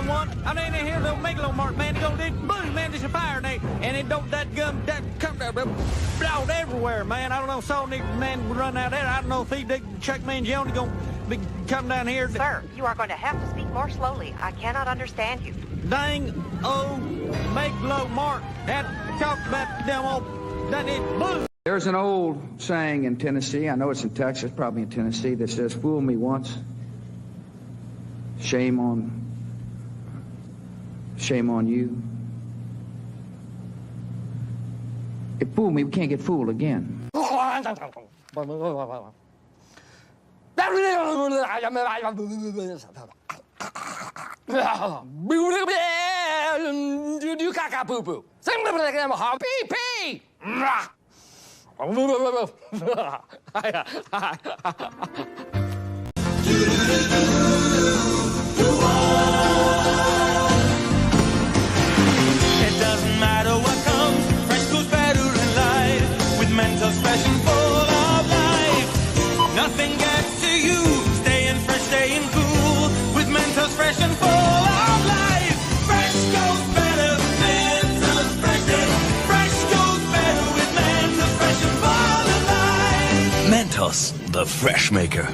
911. I mean, they hear the Megalomart, man. They go, boom, man, there's a fire, and it don't, that come out everywhere, man. I don't know, saw nigga, man, run out there. I don't know if Chuck Mangione gonna be come down here. Sir, you are going to have to speak more slowly. I cannot understand you. Dang, Megalomart. That talked about them all, that it, boom. There's an old saying in Tennessee, I know it's in Texas, probably in Tennessee, that says, fool me once, shame on you. If fool me, we can't get fooled again. It doesn't matter what comes, fresh goes better in life. With Mentos fresh and full of life, nothing gets to you. Staying fresh, staying cool. With Mentos fresh and full of life, fresh goes better. Mentos fresh, fresh goes better with Mentos fresh and full of life. Mentos, the fresh maker.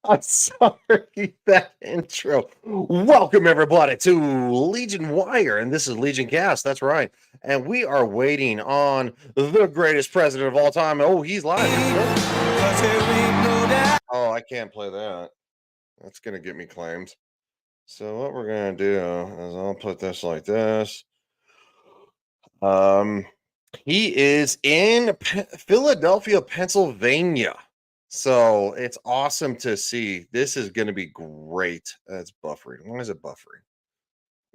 I'm sorry, that intro. Welcome, everybody, to Legion Wire, and this is LegionCast. That's right. And we are waiting on the greatest president of all time. Oh, he's live. Oh, I can't play that. That's going to get me claimed. So what we're going to do is I'll put this like this. He is in Philadelphia, Pennsylvania. So it's awesome to see. This is going to be great. It's buffering. Why is it buffering?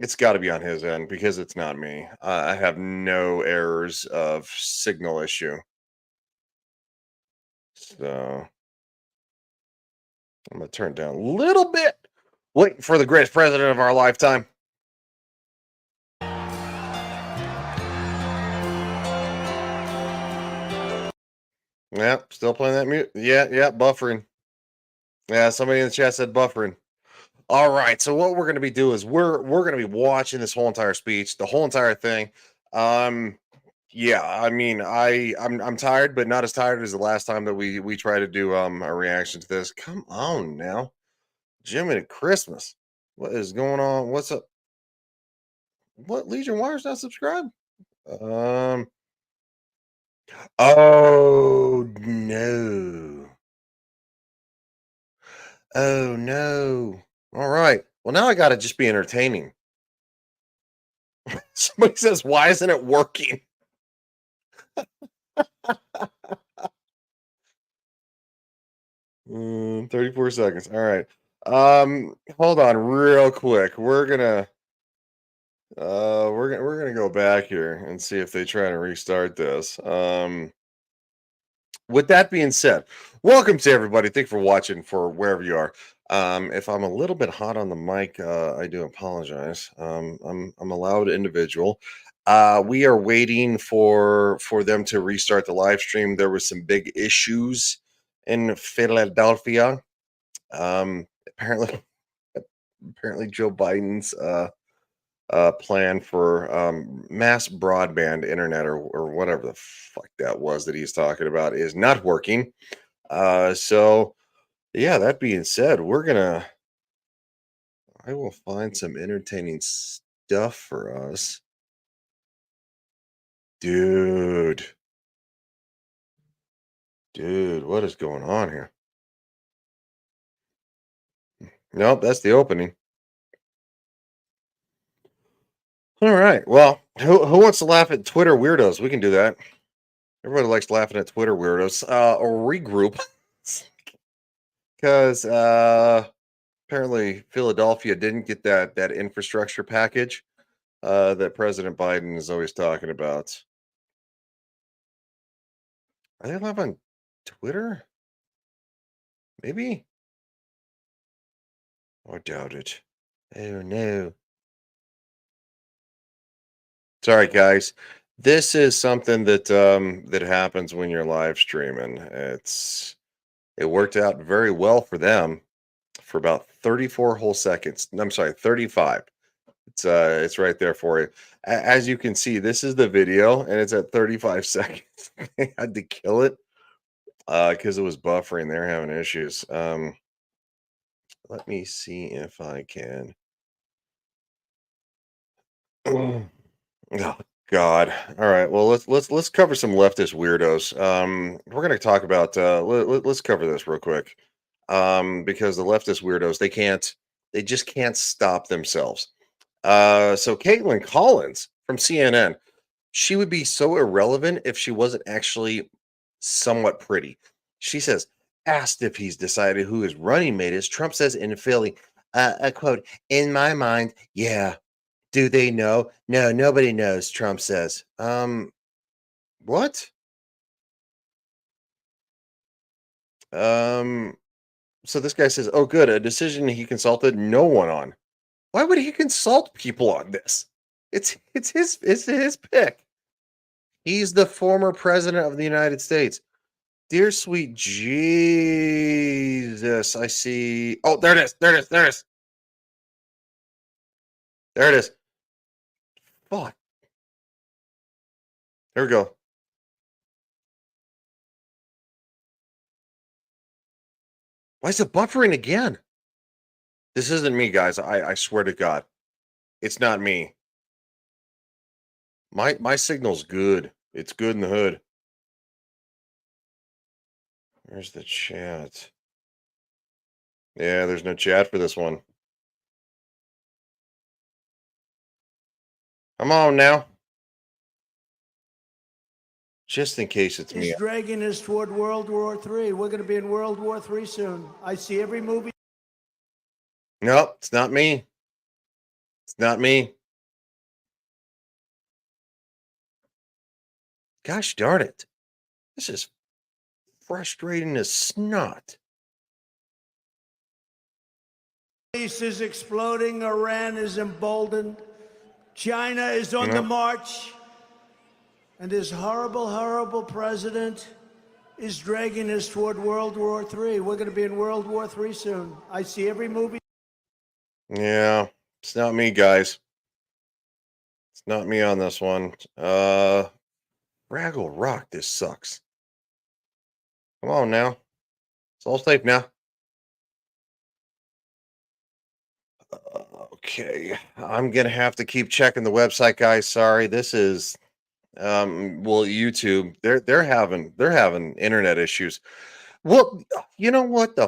It's got to be on his end because it's not me. I have no errors of signal issue. So I'm going to turn it down a little bit. Waiting for the greatest president of our lifetime. Yeah, still playing that mute. Yeah, buffering. Yeah, somebody in the chat said buffering. All right, so what we're going to be doing is we're going to be watching this whole entire speech, the whole entire thing. Yeah, I mean, I'm tired, but not as tired as the last time that we tried to do a reaction to this. Come on now, Jimmy Christmas. What is going on? What's up? What, Legion Wire's not subscribed? Oh no. Oh no. All right. Well, now I gotta just be entertaining. Somebody says, why isn't it working? 34 seconds. All right. Hold on real quick. We're gonna go back here and see if they try to restart this. With that being said, welcome to everybody. Thank you for watching for wherever you are. If I'm a little bit hot on the mic, I do apologize. I'm a loud individual. We are waiting for them to restart the live stream. There were some big issues in Philadelphia. Apparently Joe Biden's plan for mass broadband internet or whatever the fuck that was that he's talking about is not working. So yeah, that being said, I will find some entertaining stuff for us. Dude, what is going on here? Nope, that's the opening. All right. Well, who wants to laugh at Twitter weirdos? We can do that. Everybody likes laughing at Twitter weirdos. A regroup because apparently Philadelphia didn't get that infrastructure package that President Biden is always talking about. Are they live on Twitter? Maybe. I doubt it. Oh no. Sorry, guys. This is something that that happens when you're live streaming. It worked out very well for them for about 34 whole seconds. I'm sorry, 35. It's right there for you. As you can see, this is the video and it's at 35 seconds. They had to kill it because it was buffering. They're having issues. Let me see if I can. Oh God. All right. Well, let's cover some leftist weirdos. We're gonna talk about let's cover this real quick. Because the leftist weirdos, they just can't stop themselves. So Caitlin Collins from CNN, she would be so irrelevant if she wasn't actually somewhat pretty. She says, asked if he's decided who his running mate is, Trump says in Philly, a quote, in my mind, yeah. Do they know? No, nobody knows, Trump says. What? Um, so this guy says, oh, good, a decision he consulted no one on. Why would he consult people on this? It's his pick. He's the former president of the United States. Dear sweet Jesus, I see. Oh, there it is. There it is. There it is. There it is. Fuck. There we go. Why is it buffering again? This isn't me, guys. I swear to God. It's not me. My signal's good. It's good in the hood. Where's the chat? Yeah, there's no chat for this one. Come on now. Just in case it's me. Is dragging us toward World War III. We're going to be in World War III soon. I see every movie. Nope, it's not me. It's not me. Gosh darn it. This is frustrating as snot. Is exploding. Iran is emboldened. China is on the march. And this horrible, horrible president is dragging us toward World War III. We're going to be in World War III soon. I see every movie. Yeah, it's not me, guys. It's not me on this one. Raggle Rock, this sucks. Come on now. It's all safe now. Okay. I'm gonna have to keep checking the website, guys. Sorry. This is well, YouTube, they're having internet issues. Well, you know what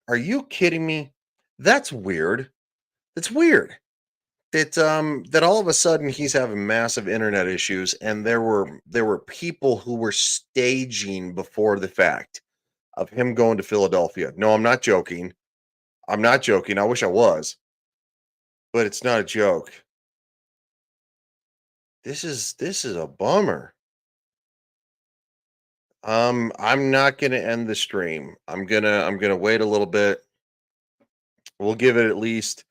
are you kidding me? That's weird. That's weird. That all of a sudden he's having massive internet issues, and there were people who were staging before the fact of him going to Philadelphia. No, I'm not joking. I'm not joking. I wish I was, but it's not a joke. This is a bummer. I'm not gonna end the stream. I'm gonna wait a little bit. We'll give it at least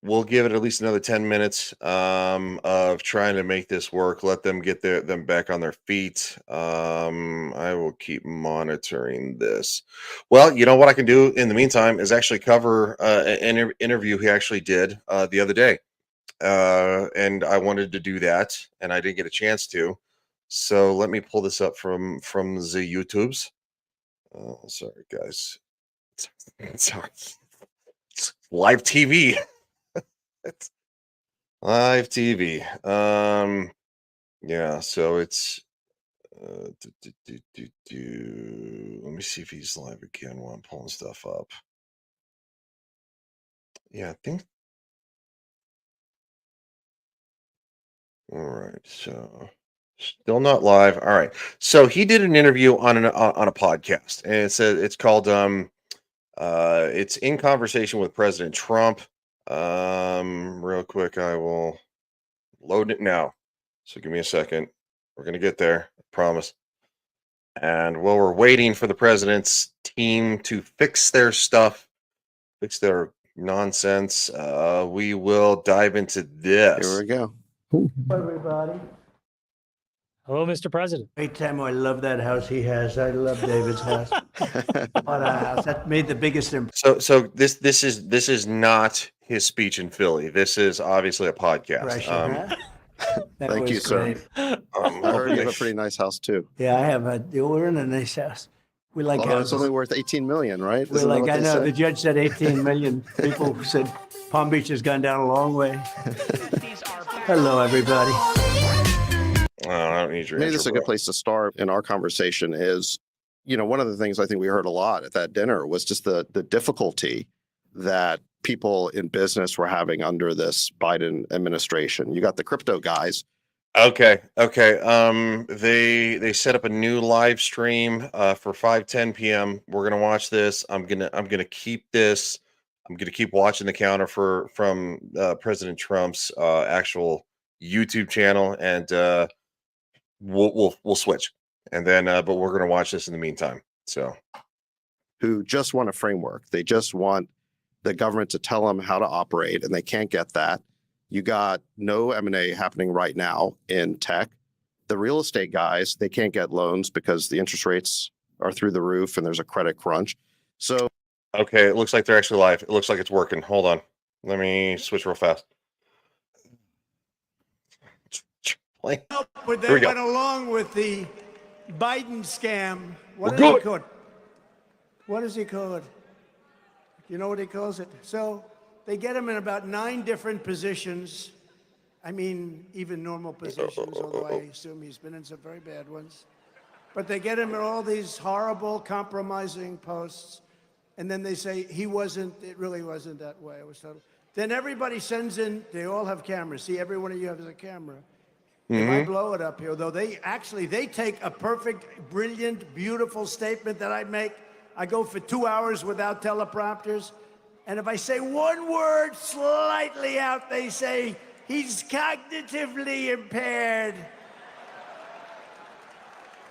another 10 minutes of trying to make this work. Let them get them back on their feet. I will keep monitoring this. Well, you know what I can do in the meantime is actually cover an interview he actually did the other day. And I wanted to do that, and I didn't get a chance to. So let me pull this up from the YouTubes. Sorry, guys. Sorry. It's live TV. It's live TV. Yeah. So it's. Let me see if he's live again while I'm pulling stuff up. Yeah, I think. All right. So Still not live. All right. So he did an interview on a podcast, and it's called it's In Conversation with President Trump. Real quick, I will load it now. So give me a second. We're gonna get there, I promise. And while we're waiting for the president's team to fix their stuff, fix their nonsense, we will dive into this. Here we go. Everybody. Hello, Mr. President. Great time. I love that house he has. I love David's house. What a house. That made the biggest impression. So this is not his speech in Philly. This is obviously a podcast. Huh? That Thank was you, sir. great. I heard you have a pretty nice house too. Yeah, I have we're in a nice house. We like Although it's houses. only worth 18 million, right? We're Isn't that like, what I they know, say? the judge said 18 million. People said Palm Beach has gone down a long way. Hello, everybody. I don't need your Maybe this is a intro, good place to start in our conversation is, one of the things I think we heard a lot at that dinner was just the difficulty that people in business were having under this Biden administration. You got the crypto guys. Okay. They set up a new live stream for 5:10 p.m. We're gonna watch this. I'm gonna keep this. I'm gonna keep watching the counter from President Trump's actual YouTube channel, and we'll switch, and then but we're gonna watch this in the meantime. So, who just want a framework. They just want the government to tell them how to operate, and they can't get that. You got no M&A happening right now in tech. The real estate guys, they can't get loans because the interest rates are through the roof and there's a credit crunch. So, okay, it looks like they're actually live. It looks like it's working. Hold on. Let me switch real fast. But Here they we go. went along with the Biden scam. What We're is he good. called? What is he called? You know what he calls it? So they get him in about 9 different positions. I mean, even normal positions, although I assume he's been in some very bad ones. But they get him in all these horrible, compromising posts. And then they say, it really wasn't that way. It was total. Then everybody sends in, they all have cameras. See, every one of you has a camera. If I blow it up here, though, they take a perfect, brilliant, beautiful statement that I make. I go for 2 hours without teleprompters. And if I say one word slightly out, they say, he's cognitively impaired.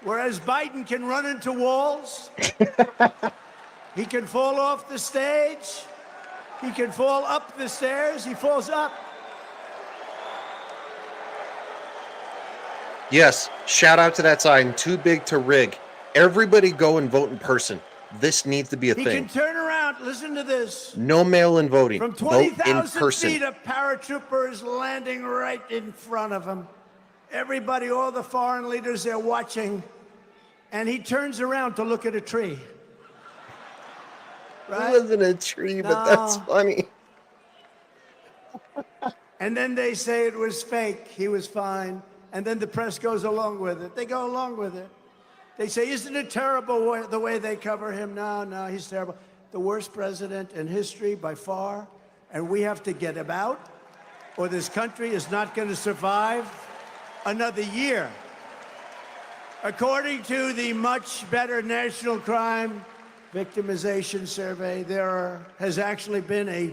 Whereas Biden can run into walls. He can fall off the stage. He can fall up the stairs. He falls up. Yes, shout out to that sign. Too big to rig. Everybody go and vote in person. This needs to be a He thing. can turn around. Listen to this. No mail-in voting. From Vote in 20,000 person. feet, a paratrooper is landing right in front of him. Everybody, all the foreign leaders, they're watching. And he turns around to look at a tree. Right? It wasn't a tree, but that's No. funny. And then they say it was fake. He was fine. And then the press goes along with it. They go along with it. They say, isn't it terrible the way they cover him? No, he's terrible. The worst president in history by far. And we have to get him out, or this country is not going to survive another year. According to the much better national crime victimization survey, there has actually been a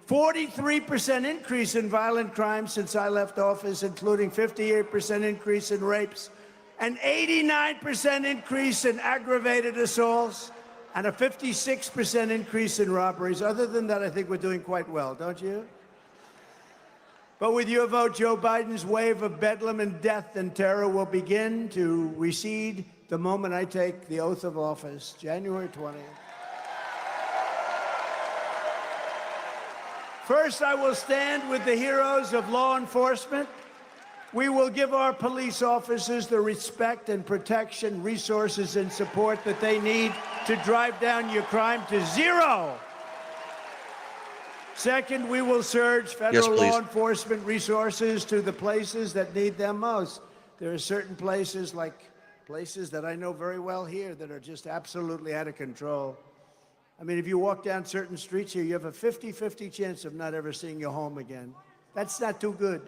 43% increase in violent crime since I left office, including 58% increase in rapes, an 89% increase in aggravated assaults, and a 56% increase in robberies. Other than that, I think we're doing quite well, don't you? But with your vote, Joe Biden's wave of bedlam and death and terror will begin to recede the moment I take the oath of office, January 20th. First, I will stand with the heroes of law enforcement. We will give our police officers the respect and protection, resources, and support that they need to drive down your crime to zero. Second, we will surge federal law enforcement resources to the places that need them most. There are certain places, like places that I know very well here, that are just absolutely out of control. I mean, if you walk down certain streets here, you have a 50-50 chance of not ever seeing your home again. That's not too good.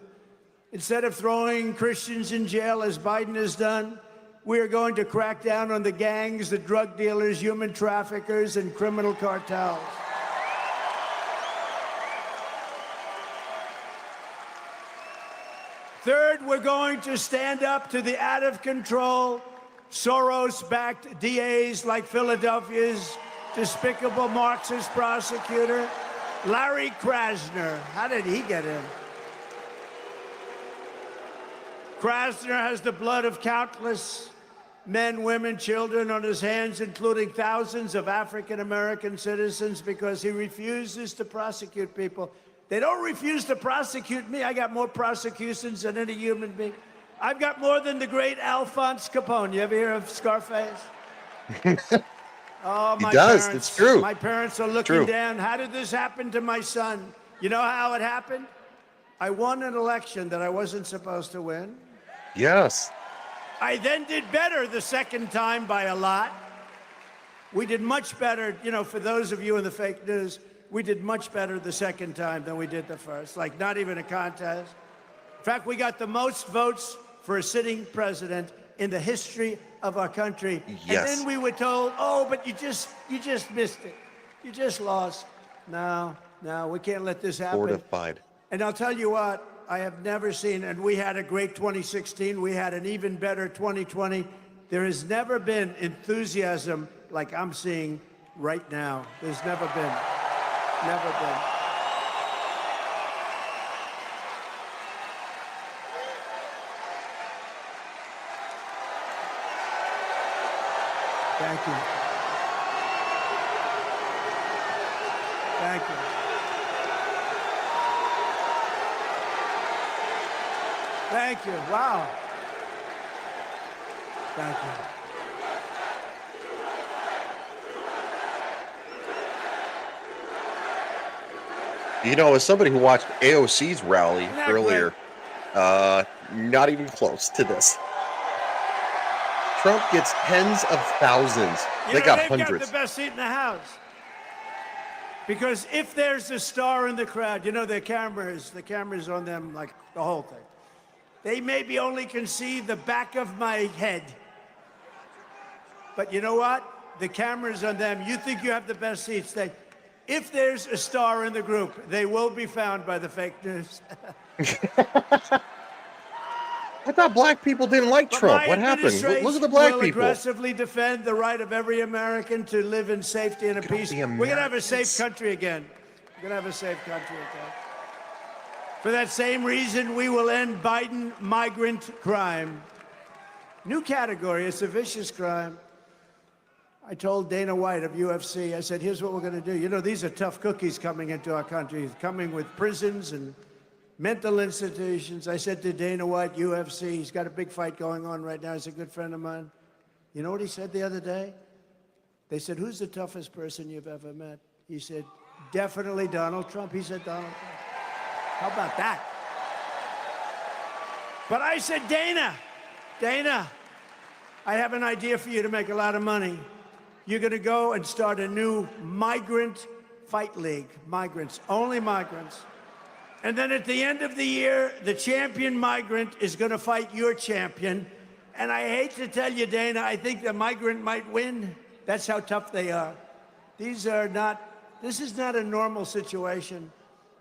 Instead of throwing Christians in jail, as Biden has done, we are going to crack down on the gangs, the drug dealers, human traffickers, and criminal cartels. Third, we're going to stand up to the out-of-control, Soros-backed DAs like Philadelphia's despicable Marxist prosecutor, Larry Krasner. How did he get in? Krasner has the blood of countless men, women, children on his hands, including thousands of African-American citizens, because he refuses to prosecute people. They don't refuse to prosecute me. I got more prosecutions than any human being. I've got more than the great Alphonse Capone. You ever hear of Scarface? Oh, my He does. parents, It's true. My parents are looking True. down. How did this happen to my son? You know how it happened? I won an election that I wasn't supposed to win. Yes. I then did better the second time by a lot. We did much better, you know, for those of you in the fake news, we did much better the second time than we did the first, like not even a contest. In fact, we got the most votes for a sitting president in the history of our country. Yes. And then we were told, oh, but you just missed it. You just lost. No, we can't let this happen. Fortified. And I'll tell you what, I have never seen, and we had a great 2016, we had an even better 2020. There has never been enthusiasm like I'm seeing right now. There's never been. Never been. Thank you. Thank you. Thank you. Wow. Thank you. You know, as somebody who watched AOC's rally Isn't that earlier, not even close to this. Trump gets tens of thousands. They got they've hundreds. got the best seat in the house. Because if there's a star in the crowd, you know, the cameras on them, like the whole thing. They maybe only can see the back of my head. But you know what? The cameras on them, you think you have the best seats. If there's a star in the group, they will be found by the fake news. I thought black people didn't like But Trump. my What happened? administration Look at the black will people. aggressively defend the right of every American to live in safety and in peace. the We're going to have a Americans. safe country again. We're going to have a safe country again. For that same reason, we will end Biden migrant crime. New category. It's a vicious crime. I told Dana White of UFC, I said, here's what we're going to do. You know, these are tough cookies coming into our country, coming with prisons and mental institutions. I said to Dana White, UFC, he's got a big fight going on right now. He's a good friend of mine. You know what he said the other day? They said, who's the toughest person you've ever met? He said, definitely Donald Trump. He said, Donald Trump. How about that? But I said, Dana, I have an idea for you to make a lot of money. You're going to go and start a new migrant fight league. Migrants, only migrants. And then at the end of the year, the champion migrant is going to fight your champion. And I hate to tell you, Dana, I think the migrant might win. That's how tough they are. This is not a normal situation.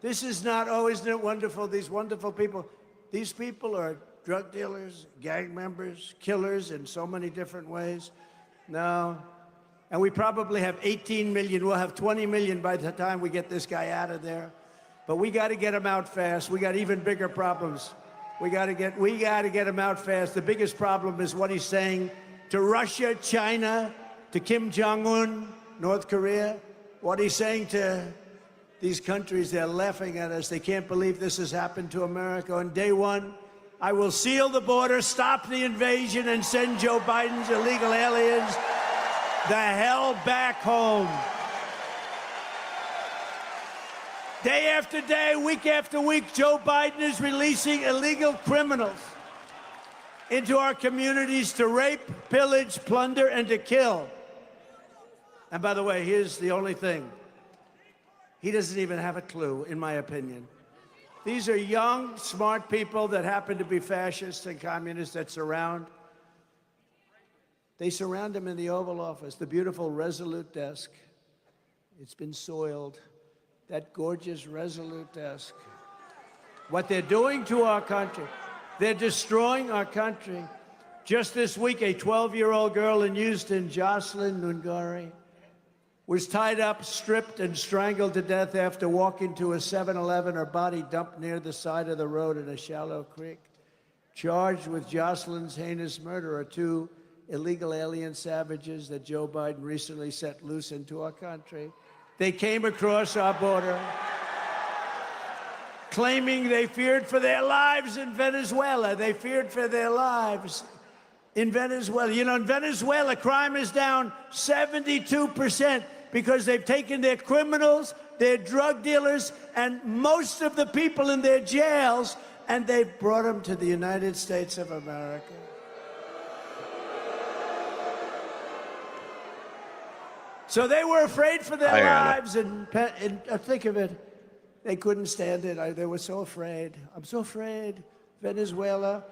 This is not, oh, isn't it wonderful, these wonderful people. These people are drug dealers, gang members, killers in so many different ways. No. And we probably have 18 million. We'll have 20 million by the time we get this guy out of there. But we got to get him out fast. We got even bigger problems. We got to get him out fast. The biggest problem is what he's saying to Russia, China, to Kim Jong-un, North Korea. What he's saying to these countries, they're laughing at us. They can't believe this has happened to America. On day one, I will seal the border, stop the invasion, and send Joe Biden's illegal aliens the hell back home. Day after day, week after week, Joe Biden is releasing illegal criminals into our communities to rape, pillage, plunder, and to kill. And by the way, here's the only thing. He doesn't even have a clue, in my opinion. These are young, smart people that happen to be fascists and communists that surround. They surround him in the Oval Office, the beautiful Resolute desk. It's been soiled. That gorgeous Resolute desk. What they're doing to our country, they're destroying our country. Just this week, a 12-year-old girl in Houston, Jocelyn Nungari, was tied up, stripped, and strangled to death after walking to a 7-Eleven, her body dumped near the side of the road in a shallow creek. Charged with Jocelyn's heinous murder are 2 illegal alien savages that Joe Biden recently set loose into our country. They came across our border, claiming they feared for their lives in Venezuela. They feared for their lives in Venezuela. You know, in Venezuela, crime is down 72% because they've taken their criminals, their drug dealers, and most of the people in their jails, and they've brought them to the United States of America. So they were afraid for their lives, and think of it, they couldn't stand it. They were so afraid. I'm so afraid, Venezuela.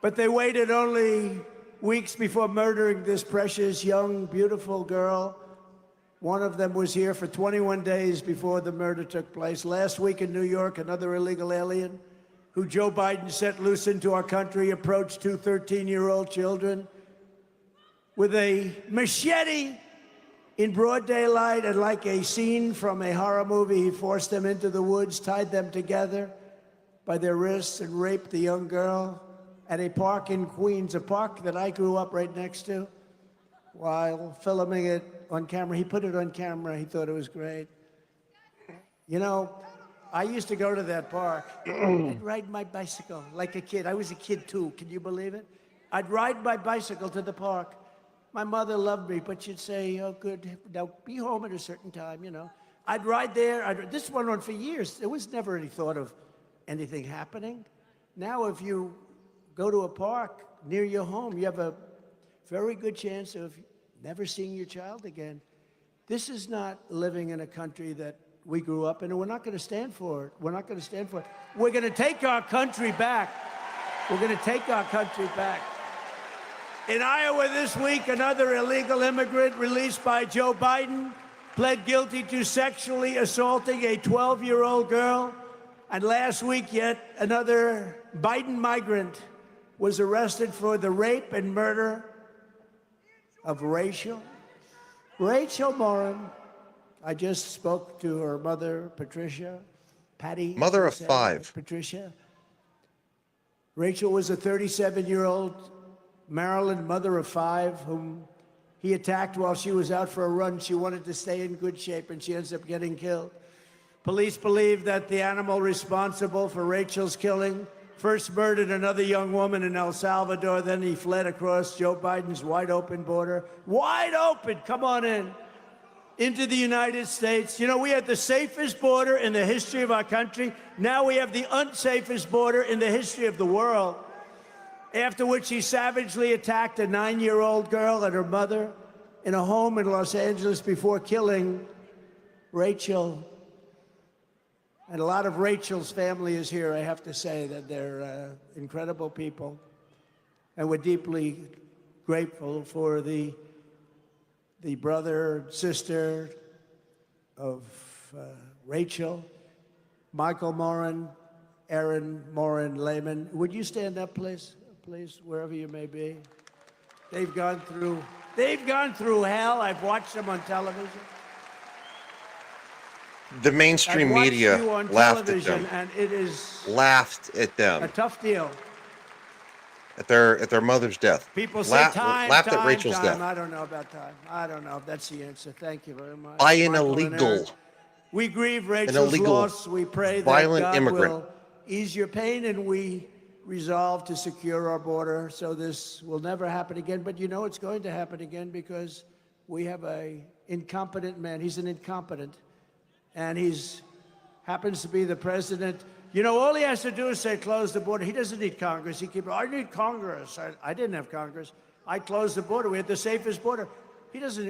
But they waited only weeks before murdering this precious, young, beautiful girl. One of them was here for 21 days before the murder took place. Last week in New York, another illegal alien who Joe Biden set loose into our country approached 2 13-year-old children with a machete in broad daylight, and like a scene from a horror movie, he forced them into the woods, tied them together by their wrists, and raped the young girl at a park in Queens, a park that I grew up right next to, while filming it on camera. He put it on camera. He thought it was great. You know, I used to go to that park. I'd ride my bicycle like a kid. I was a kid, too. Can you believe it? I'd ride my bicycle to the park. My mother loved me, but she'd say, oh, good, now be home at a certain time, you know. I'd ride there. This went on for years. There was never any thought of anything happening. Now, if you go to a park near your home, you have a very good chance of never seeing your child again. This is not living in a country that we grew up in, and we're not going to stand for it. We're not going to stand for it. We're going to take our country back. We're going to take our country back. In Iowa this week, another illegal immigrant released by Joe Biden pled guilty to sexually assaulting a 12-year-old girl. And last week, yet another Biden migrant was arrested for the rape and murder of Rachel Morin. I just spoke to her mother, Patricia, Patty. Mother of 5. Patricia. Rachel was a 37-year-old Maryland mother of 5 whom he attacked while she was out for a run. She wanted to stay in good shape, and she ends up getting killed. Police believe that the animal responsible for Rachel's killing first murdered another young woman in El Salvador. Then he fled across Joe Biden's wide open border. Wide open, come on in, into the United States. You know, we had the safest border in the history of our country. Now we have the unsafest border in the history of the world. After which he savagely attacked a 9-year-old girl and her mother in a home in Los Angeles before killing Rachel. And a lot of Rachel's family is here. I have to say that they're incredible people. And we're deeply grateful for the brother, sister of Rachel, Michael Morin, Aaron Morin Lehman. Would you stand up, please? Please, wherever you may be. They've gone through hell. I've watched them on television. The mainstream media laughed at them. And it is laughed at them. A tough deal. At their mother's death. People say laughed at Rachel's death. I don't know about time. I don't know if that's the answer. Thank you very much. By an illegal. We grieve Rachel's loss. We pray that God will ease your pain, and we resolve to secure our border so this will never happen again. But you know it's going to happen again because we have an incompetent man. He's an incompetent, and he's happens to be the president. You know, all he has to do is say, close the border. He doesn't need Congress. I need Congress. I didn't have Congress. I closed the border. We had the safest border.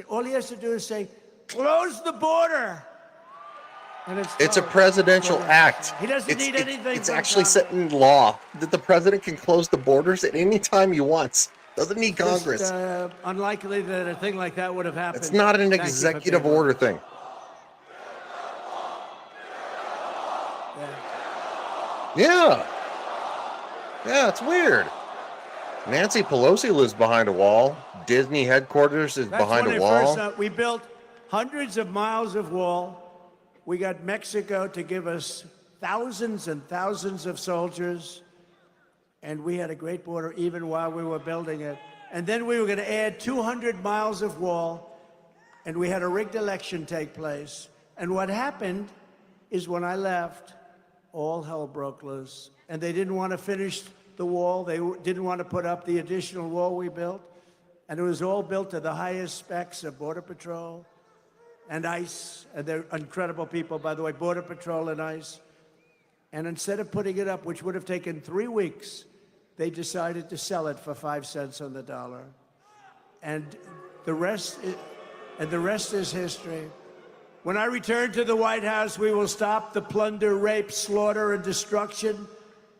All he has to do is say, close the border. And It's a presidential act. He doesn't need anything. It's from actually Congress. set in law that the president can close the borders at any time he wants. Doesn't need Just, Congress. unlikely that a thing like that would have happened. It's not an Thank you for executive being order with us. thing. Yeah. Yeah, it's weird. Nancy Pelosi lives behind a wall. Disney headquarters is That's behind when a it wall. first, we built hundreds of miles of wall. We got Mexico to give us thousands and thousands of soldiers. And we had a great border even while we were building it. And then we were going to add 200 miles of wall. And we had a rigged election take place. And what happened is when I left, all hell broke loose. And they didn't want to finish the wall. They didn't want to put up the additional wall we built. And it was all built to the highest specs of Border Patrol and ICE. And they're incredible people, by the way, Border Patrol and ICE. And instead of putting it up, which would have taken 3 weeks, they decided to sell it for 5 cents on the dollar. And the rest is history. When I return to the White House, we will stop the plunder, rape, slaughter, and destruction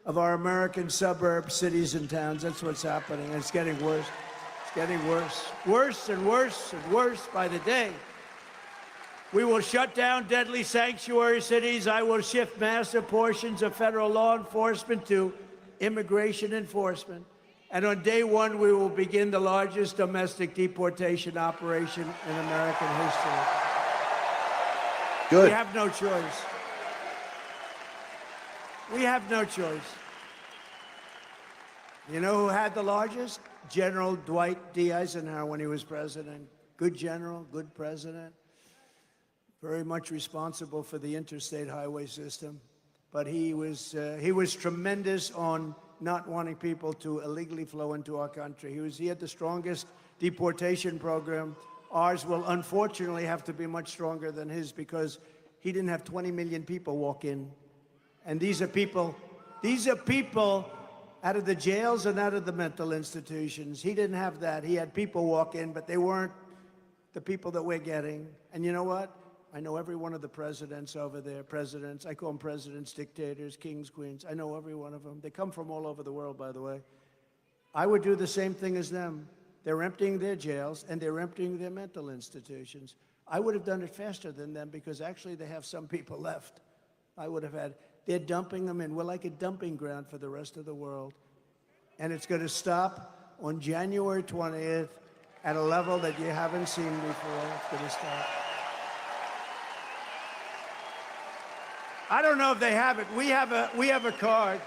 of our American suburbs, cities, and towns. That's what's happening. And it's getting worse. It's getting worse. Worse and worse and worse by the day. We will shut down deadly sanctuary cities. I will shift massive portions of federal law enforcement to immigration enforcement. And on day one, we will begin the largest domestic deportation operation in American history. Good. We have no choice. We have no choice. You know who had the largest? General Dwight D. Eisenhower when he was president. Good general, good president. Very much responsible for the interstate highway system. But he was tremendous on not wanting people to illegally flow into our country. He had the strongest deportation program. Ours will unfortunately have to be much stronger than his because he didn't have 20 million people walk in. And these are people out of the jails and out of the mental institutions. He didn't have that. He had people walk in, but they weren't the people that we're getting. And you know what? I know every one of the presidents over there, presidents. I call them presidents, dictators, kings, queens. I know every one of them. They come from all over the world, by the way. I would do the same thing as them. They're emptying their jails and they're emptying their mental institutions. I would have done it faster than them because actually they have some people left. They're dumping them in. We're like a dumping ground for the rest of the world. And it's going to stop on January 20th at a level that you haven't seen before. It's going to stop. I don't know if they have it. We have a card.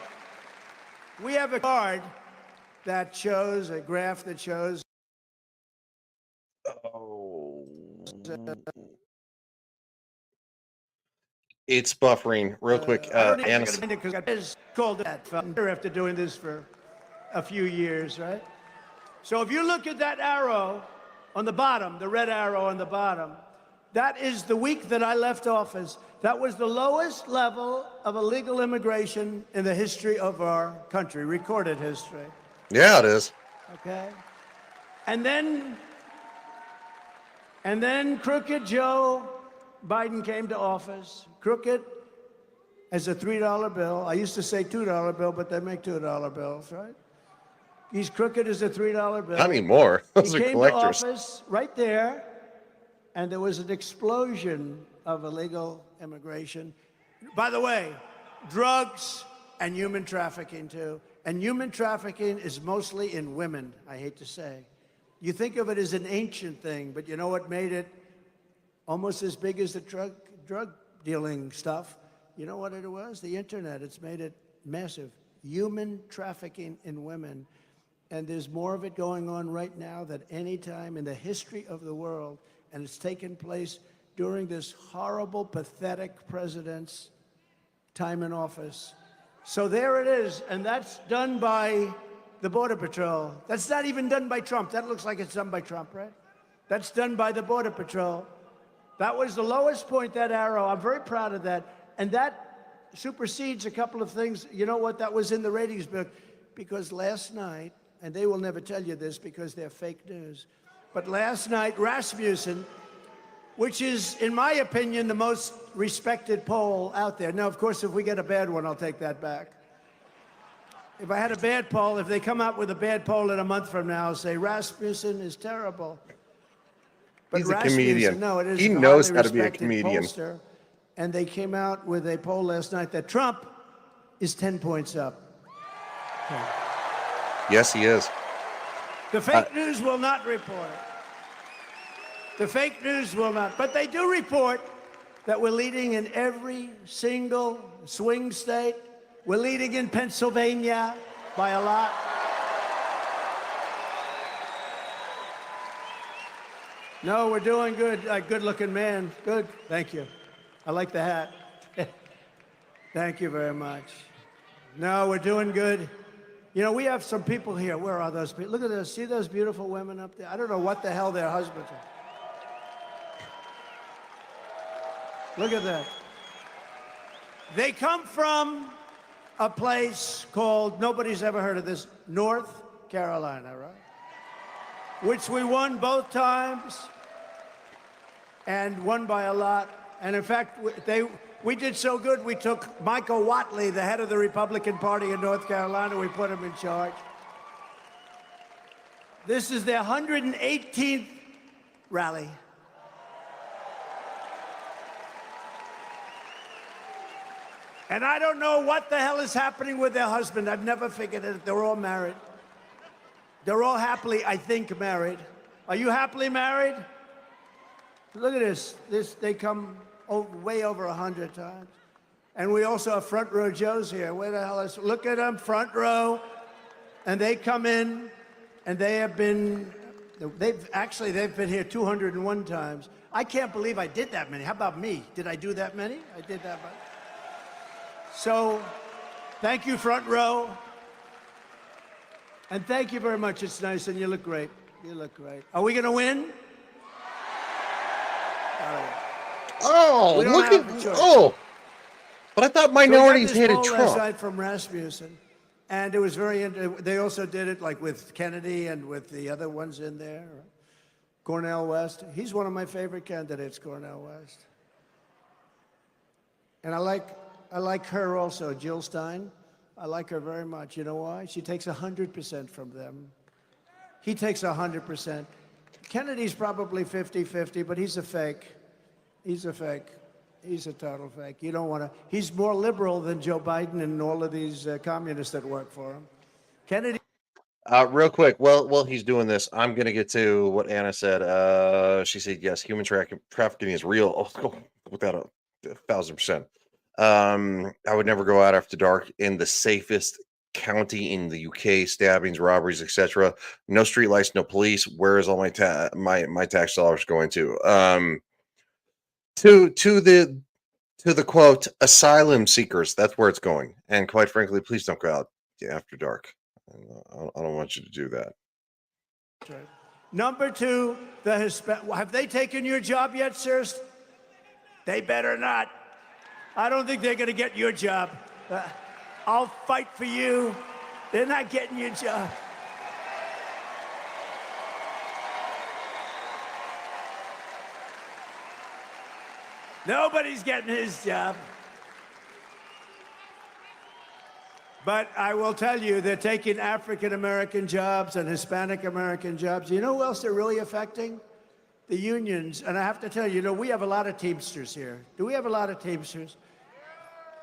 We have a card that shows, a graph that shows. Oh. It's buffering real quick. It's called that after doing this for a few years, right? So if you look at that arrow on the bottom, the red arrow on the bottom, that is the week that I left office. That was the lowest level of illegal immigration in the history of our country, recorded history. Yeah, it is. Okay? And then Crooked Joe Biden came to office. Crooked as a $3 bill. I used to say $2 bill, but they make $2 bills, right? He's crooked as a $3 bill. I mean more. Those He are came collectors. to office right there, and there was an explosion of illegal immigration. By the way, drugs and human trafficking too. And human trafficking is mostly in women, I hate to say. You think of it as an ancient thing, but you know what made it almost as big as the drug dealing stuff? You know what it was? The internet. It's made it massive. Human trafficking in women. And there's more of it going on right now than any time in the history of the world. And it's taken place during this horrible, pathetic president's time in office. So there it is. And that's done by the Border Patrol. That's not even done by Trump. That looks like it's done by Trump, right? That's done by the Border Patrol. That was the lowest point, that arrow. I'm very proud of that. And that supersedes a couple of things. You know what? That was in the ratings book. Because last night, and they will never tell you this because they're fake news, but last night, Rasmussen which is, in my opinion, the most respected poll out there. Now, of course, if we get a bad one, I'll take that back. If I had a bad poll, if they come out with a bad poll in a month from now, I'll say Rasmussen is terrible. But He's a Rasmussen, comedian. no, it is He a knows highly how to be a respected comedian. pollster. And they came out with a poll last night that Trump is 10 points up. Okay. Yes, he is. The fake news will not report it. The fake news will not. But they do report that we're leading in every single swing state. We're leading in Pennsylvania by a lot. No, we're doing good. Good-looking man. Good. Thank you. I like the hat. Thank you very much. No, we're doing good. You know, we have some people here. Where are those people? Look at those. See those beautiful women up there? I don't know what the hell their husbands are. Look at that. They come from a place called, nobody's ever heard of this, North Carolina, right? Which we won both times and won by a lot. And in fact, we did so good, we took Michael Whatley, the head of the Republican Party in North Carolina, we put him in charge. This is their 118th rally. And I don't know what the hell is happening with their husband. I've never figured it. They're all married. They're all happily, I think, married. Are you happily married? Look at this. They come way over 100 times. And we also have front row Joes here. Where the hell is, look at them, front row. And they come in, and they have been, they've been here 201 times. I can't believe I did that many. How about me? Did I do that many? I did that much. So, thank you, front row. And thank you very much. It's nice, and you look great. You look great. Are we going to win? Oh, look at, oh. But I thought minorities hated Trump. Last night from Rasmussen, and it was very, they also did it like with Kennedy and with the other ones in there. Cornel West. He's one of my favorite candidates, Cornel West. And I like her also, Jill Stein. I like her very much. You know why? She takes 100% from them. He takes 100%. Kennedy's probably 50-50, but he's a fake. He's a fake. He's a total fake. You don't want to. He's more liberal than Joe Biden and all of these communists that work for him. Kennedy. Real quick, while he's doing this, I'm going to get to what Anna said. She said, yes, human trafficking is real. Oh, without 1,000%. I would never go out after dark in the safest county in the UK. Stabbings, robberies, etc. No street lights, no police. Where is all my tax dollars going to? To the quote, asylum seekers. That's where it's going. And quite frankly, please don't go out after dark. I don't want you to do that. Right. Number two, the Hispanic. Have they taken your job yet, sirs? They better not. I don't think they're going to get your job. I'll fight for you. They're not getting your job. Nobody's getting his job. But I will tell you, they're taking African-American jobs and Hispanic-American jobs. You know who else they're really affecting? The unions. And I have to tell you, we have a lot of Teamsters here. Do we have a lot of Teamsters?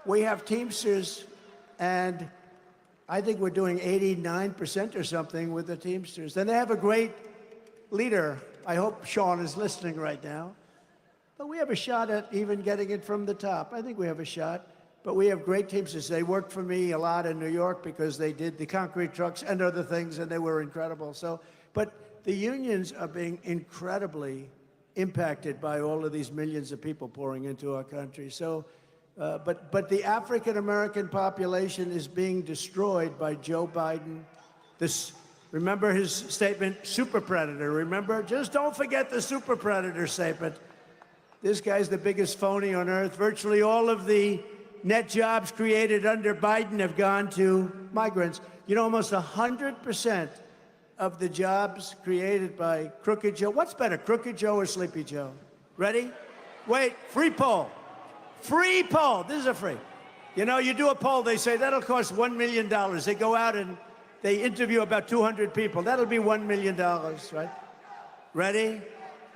We have Teamsters, and I think we're doing 89% or something with the Teamsters. And they have a great leader. I hope Sean is listening right now. But we have a shot at even getting it from the top. I think we have a shot. But we have great Teamsters. They worked for me a lot in New York because they did the concrete trucks and other things, and they were incredible. So, but the unions are being incredibly impacted by all of these millions of people pouring into our country. So, but the African-American population is being destroyed by Joe Biden. Remember his statement, super predator, remember? Just don't forget the super predator statement. This guy's the biggest phony on earth. Virtually all of the net jobs created under Biden have gone to migrants. Almost 100% of the jobs created by Crooked Joe. What's better, Crooked Joe or Sleepy Joe? Ready? Wait, free poll. Free poll. This is a free. You know, you do a poll, they say that'll cost $1 million. They go out and they interview about 200 people. That'll be $1 million, right? Ready?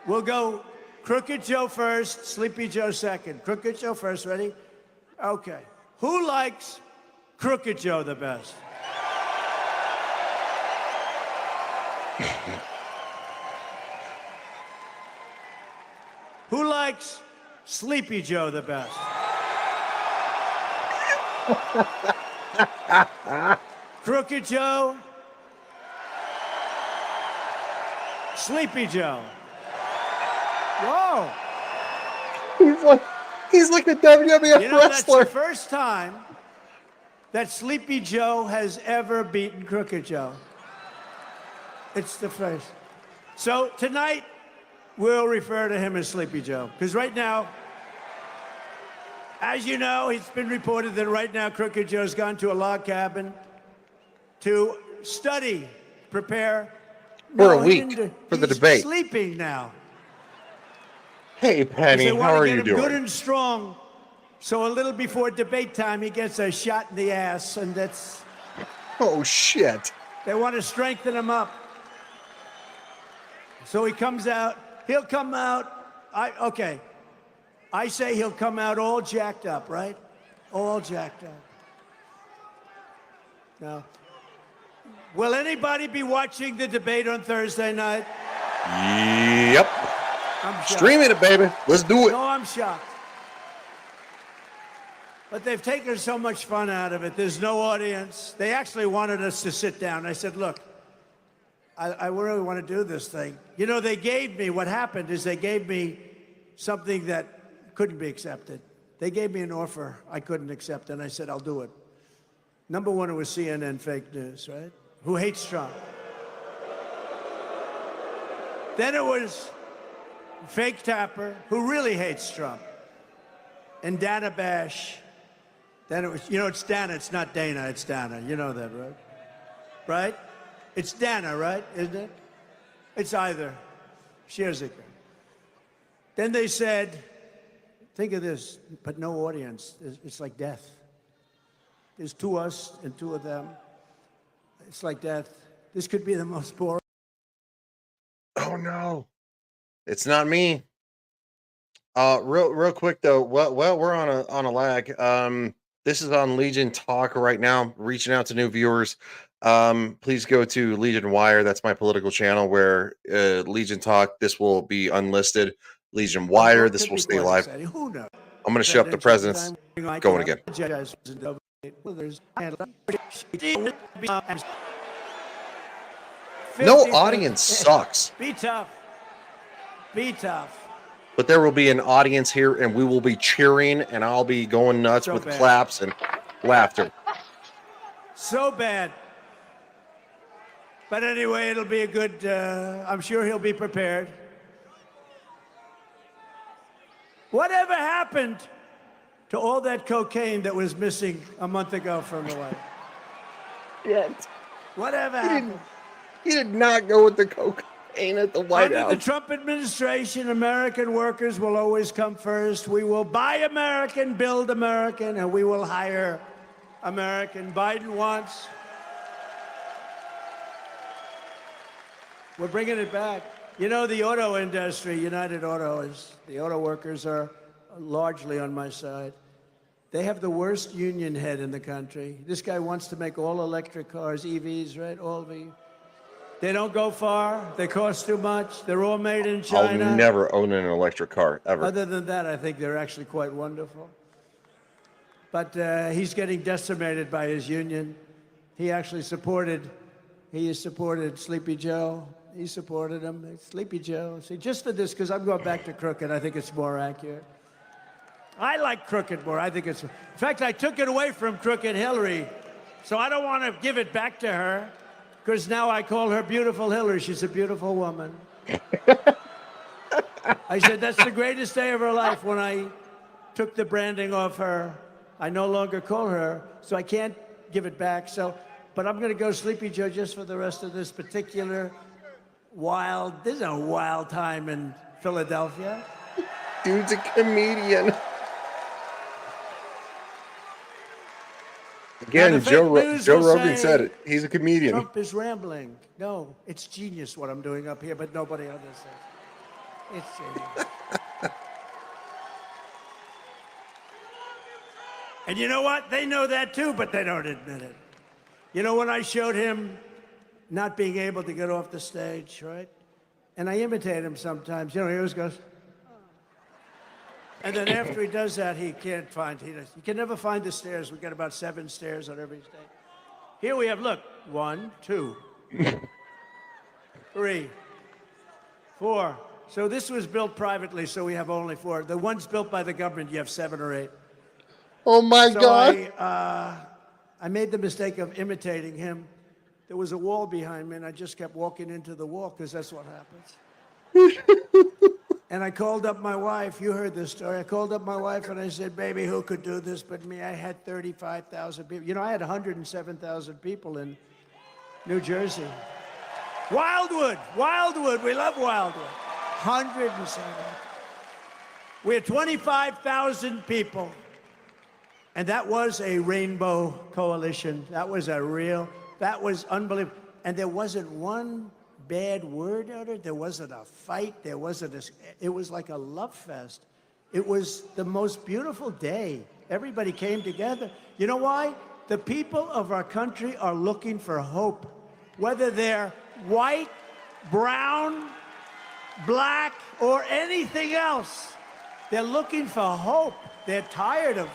We'll go Crooked Joe first, Sleepy Joe second. Crooked Joe first, ready? Okay. Who likes Crooked Joe the best? Who likes Sleepy Joe the best? Crooked Joe? Sleepy Joe? Whoa! He's like a WWF You know, that's wrestler. the first time that Sleepy Joe has ever beaten Crooked Joe. It's the first. So tonight, we'll refer to him as Sleepy Joe. Because right now, as you know, it's been reported that right now Crooked Joe's gone to a log cabin to study, prepare. For a he week, didn't- for the he's debate. Sleeping now. Hey, Penny, They how want are to you get him good doing? and strong. So a little before debate time, he gets a shot in the ass, and that's. Oh, shit. They want to strengthen him up. So he comes out. He'll come out. Okay. I say he'll come out all jacked up, right? All jacked up. Now, will anybody be watching the debate on Thursday night? Yep. I'm shocked. Streaming it, baby. Let's do it. No, I'm shocked. But they've taken so much fun out of it. There's no audience. They actually wanted us to sit down. I said, look, I really want to do this thing. You know, they gave me, what happened is they gave me something that couldn't be accepted. They gave me an offer I couldn't accept, and I said, I'll do it. Number one, it was CNN fake news, right? Who hates Trump. Then it was Fake Tapper, who really hates Trump. And Dana Bash. Then it was, you know, it's Dana, it's not Dana, it's Dana. You know that, right? Right? It's Dana, right? Isn't it? It's either. Scherzika. Then they said, think of this, but no audience. It's like death. There's two of us and two of them. It's like death. This could be the most boring. Oh, no. It's not me. Real quick though. Well, we're on a lag. This is on Legion Talk right now. Reaching out to new viewers. Please go to Legion Wire. That's my political channel. Where Legion Talk. This will be unlisted. Legion Wire. This will stay live. Who knows? I'm going to show up the presidents. Going again. No audience sucks. Be tough. Be tough. But there will be an audience here, and we will be cheering, and I'll be going nuts So with bad. claps and laughter. So bad. But anyway, it'll be a good, I'm sure he'll be prepared. Whatever happened to all that cocaine that was missing a month ago from the White House? Yes. Whatever happened? He did not go with the cocaine at the White Under House. the Trump administration, American workers will always come first. We will buy American, build American, and we will hire American. Biden wants. We're bringing it back. You know, the auto industry, United Auto, the auto workers are largely on my side. They have the worst union head in the country. This guy wants to make all electric cars, EVs, right? All the. They don't go far. They cost too much. They're all made in China. I'll never own an electric car, ever. Other than that, I think they're actually quite wonderful. But he's getting decimated by his union. He supported Sleepy Joe. He supported him. Sleepy Joe. See, just for this, because I'm going back to Crooked, I think it's more accurate. I like Crooked more. I think it's. In fact, I took it away from Crooked Hillary, so I don't want to give it back to her, because now I call her Beautiful Hillary. She's a beautiful woman. I said that's the greatest day of her life when I took the branding off her. I no longer call her, so I can't give it back. So, but I'm going to go Sleepy Joe just for the rest of this particular wild. This is a wild time in Philadelphia. Dude's a comedian. Again, the fake news Joe will Rogan say said it. He's a comedian. Trump is rambling. No, it's genius what I'm doing up here, but nobody understands. It's genius. And you know what? They know that too, but they don't admit it. You know, when I showed him not being able to get off the stage, right? And I imitate him sometimes. You know, he always goes, and then after he does that, he can't find, he can never find the stairs. We got about 7 stairs on every stage. Here we have, look, 1, 2, 3, 4. So this was built privately, so we have only 4. The ones built by the government, you have 7 or 8. Oh my God. I made the mistake of imitating him. There was a wall behind me, and I just kept walking into the wall, because that's what happens. And I called up my wife. You heard this story. I called up my wife, and I said, baby, who could do this but me? I had 35,000 people. You know, I had 107,000 people in New Jersey. Wildwood. We love Wildwood. 107. We had 25,000 people. And that was a rainbow coalition. That was unbelievable. And there wasn't one bad word out of it. There wasn't a fight. It was like a love fest. It was the most beautiful day. Everybody came together. You know why? The people of our country are looking for hope. Whether they're white, brown, black, or anything else, they're looking for hope. They're tired of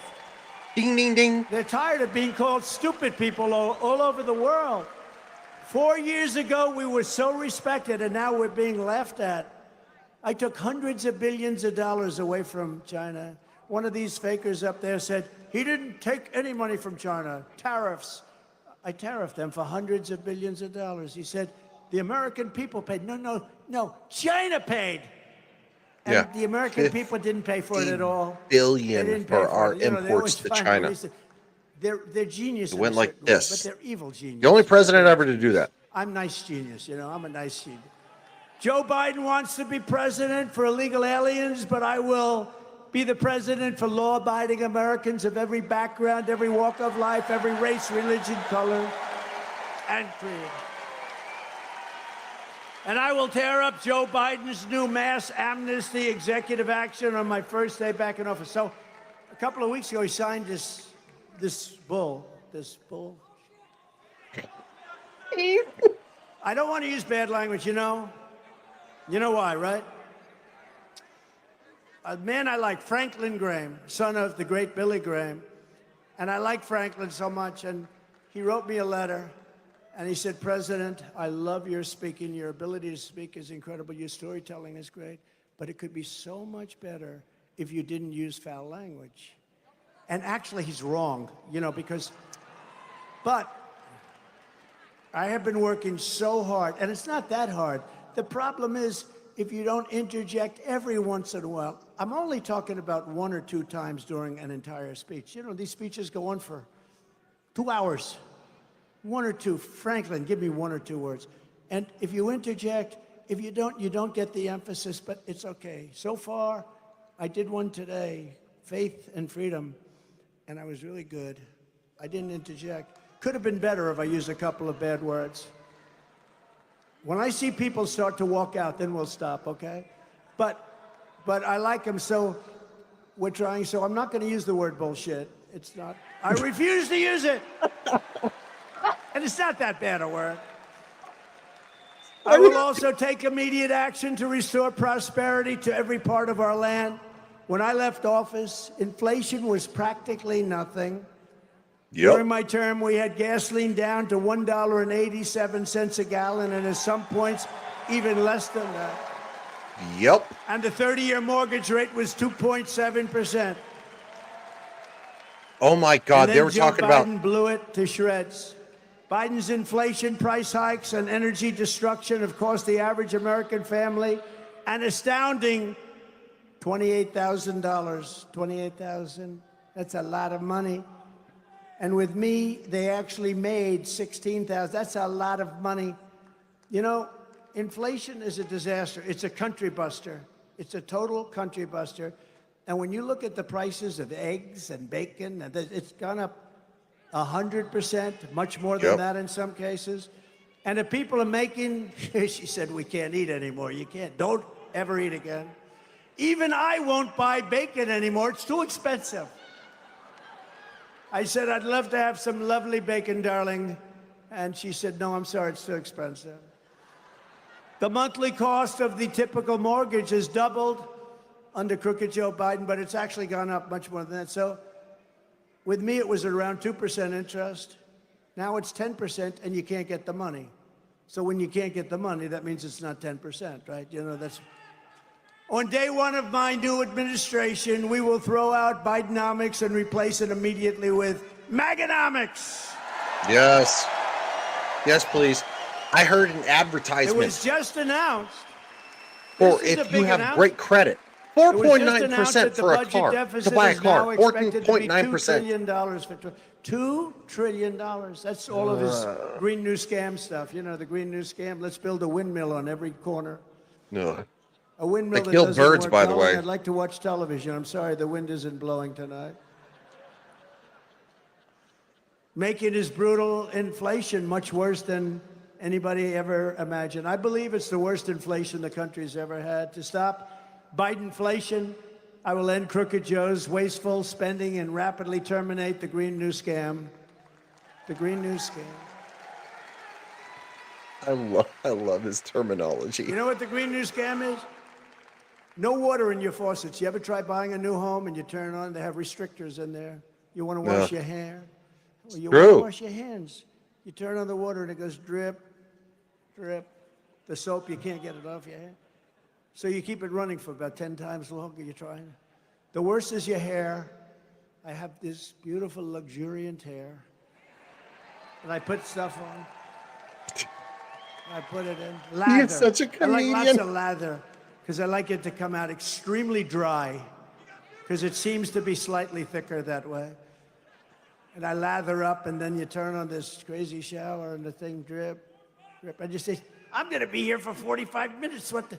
ding, ding, ding. They're tired of being called stupid people all over the world. 4 years ago, we were so respected, and now we're being laughed at. I took hundreds of billions of dollars away from China. One of these fakers up there said, he didn't take any money from China, tariffs. I tariffed them for hundreds of billions of dollars. He said, the American people paid. No, China paid. And the American people didn't pay for it at all. Billion for our imports to China. They're geniuses. It went like this. But they're evil geniuses. The only president ever to do that. I'm nice genius, you know. I'm a nice genius. Joe Biden wants to be president for illegal aliens, but I will be the president for law-abiding Americans of every background, every walk of life, every race, religion, color, and creed. And I will tear up Joe Biden's new mass amnesty executive action on my first day back in office. So a couple of weeks ago, he signed this bull. I don't want to use bad language, you know. You know why, right? A man I like, Franklin Graham, son of the great Billy Graham. And I like Franklin so much, and he wrote me a letter. And he said, President, I love your speaking. Your ability to speak is incredible. Your storytelling is great. But it could be so much better if you didn't use foul language. And actually, he's wrong, you know, but I have been working so hard, and it's not that hard. The problem is, if you don't interject every once in a while, I'm only talking about 1 or 2 times during an entire speech. You know, these speeches go on for 2 hours. 1 or 2. Franklin, give me 1 or 2 words. And if you interject, if you don't get the emphasis, but it's okay. So far, I did one today, faith and freedom, and I was really good. I didn't interject. Could have been better if I used a couple of bad words. When I see people start to walk out, then we'll stop, okay? But I like them, so we're trying. So I'm not going to use the word bullshit. It's not. I refuse to use it. And it's not that bad a word. I will also take immediate action to restore prosperity to every part of our land. When I left office, inflation was practically nothing. During my term, we had gasoline down to $1.87 a gallon, and at some points, even less than that. Yep. And the 30-year mortgage rate was 2.7%. Oh my God, they were talking about. Biden blew it to shreds. Biden's inflation, price hikes, and energy destruction have cost the average American family an astounding $28,000. $28,000. That's a lot of money. And with me, they actually made $16,000. That's a lot of money. You know, inflation is a disaster. It's a country buster. It's a total country buster. And when you look at the prices of eggs and bacon, it's gone up 100%, much more than that in some cases. And if people are making, she said, we can't eat anymore. You can't, don't ever eat again. Even I won't buy bacon anymore. It's too expensive. I said, I'd love to have some lovely bacon, darling. And she said, no, I'm sorry, it's too expensive. The monthly cost of the typical mortgage has doubled under crooked Joe Biden, but it's actually gone up much more than that. So with me, it was around 2% interest. Now it's 10%, and you can't get the money. So when you can't get the money, that means it's not 10%, right? You know, that's... On day one of my new administration, we will throw out Bidenomics and replace it immediately with Maganomics. Yes. Yes, please. I heard an advertisement. It was just announced. Or if you have great credit. 4.9% for a car. To buy a car. 14.9%. $2 trillion. That's all of his Green New Scam stuff. You know, the Green New Scam. Let's build a windmill on every corner. No. A windmill they kill birds, work. by the way. I'd like to watch television. I'm sorry, the wind isn't blowing tonight. Making his brutal inflation much worse than anybody ever imagined. I believe it's the worst inflation the country's ever had. To stop Bidenflation, I will end Crooked Joe's wasteful spending and rapidly terminate the Green New Scam. The Green New Scam. I love his terminology. You know what the Green New Scam is? No water in your faucets. You ever try buying a new home and you turn it on, they have restrictors in there. You want to wash your hair? Well, you want to wash your hands. You turn on the water and it goes drip, drip. The soap, you can't get it off your hand. So you keep it running for about 10 times longer. You're trying. The worst is your hair. I have this beautiful, luxuriant hair. And I put stuff on. I put it in. Lather. You're such a comedian. I like lots of lather because I like it to come out extremely dry because it seems to be slightly thicker that way. And I lather up, and then you turn on this crazy shower, and the thing drip, drip. I just say, I'm going to be here for 45 minutes. What the?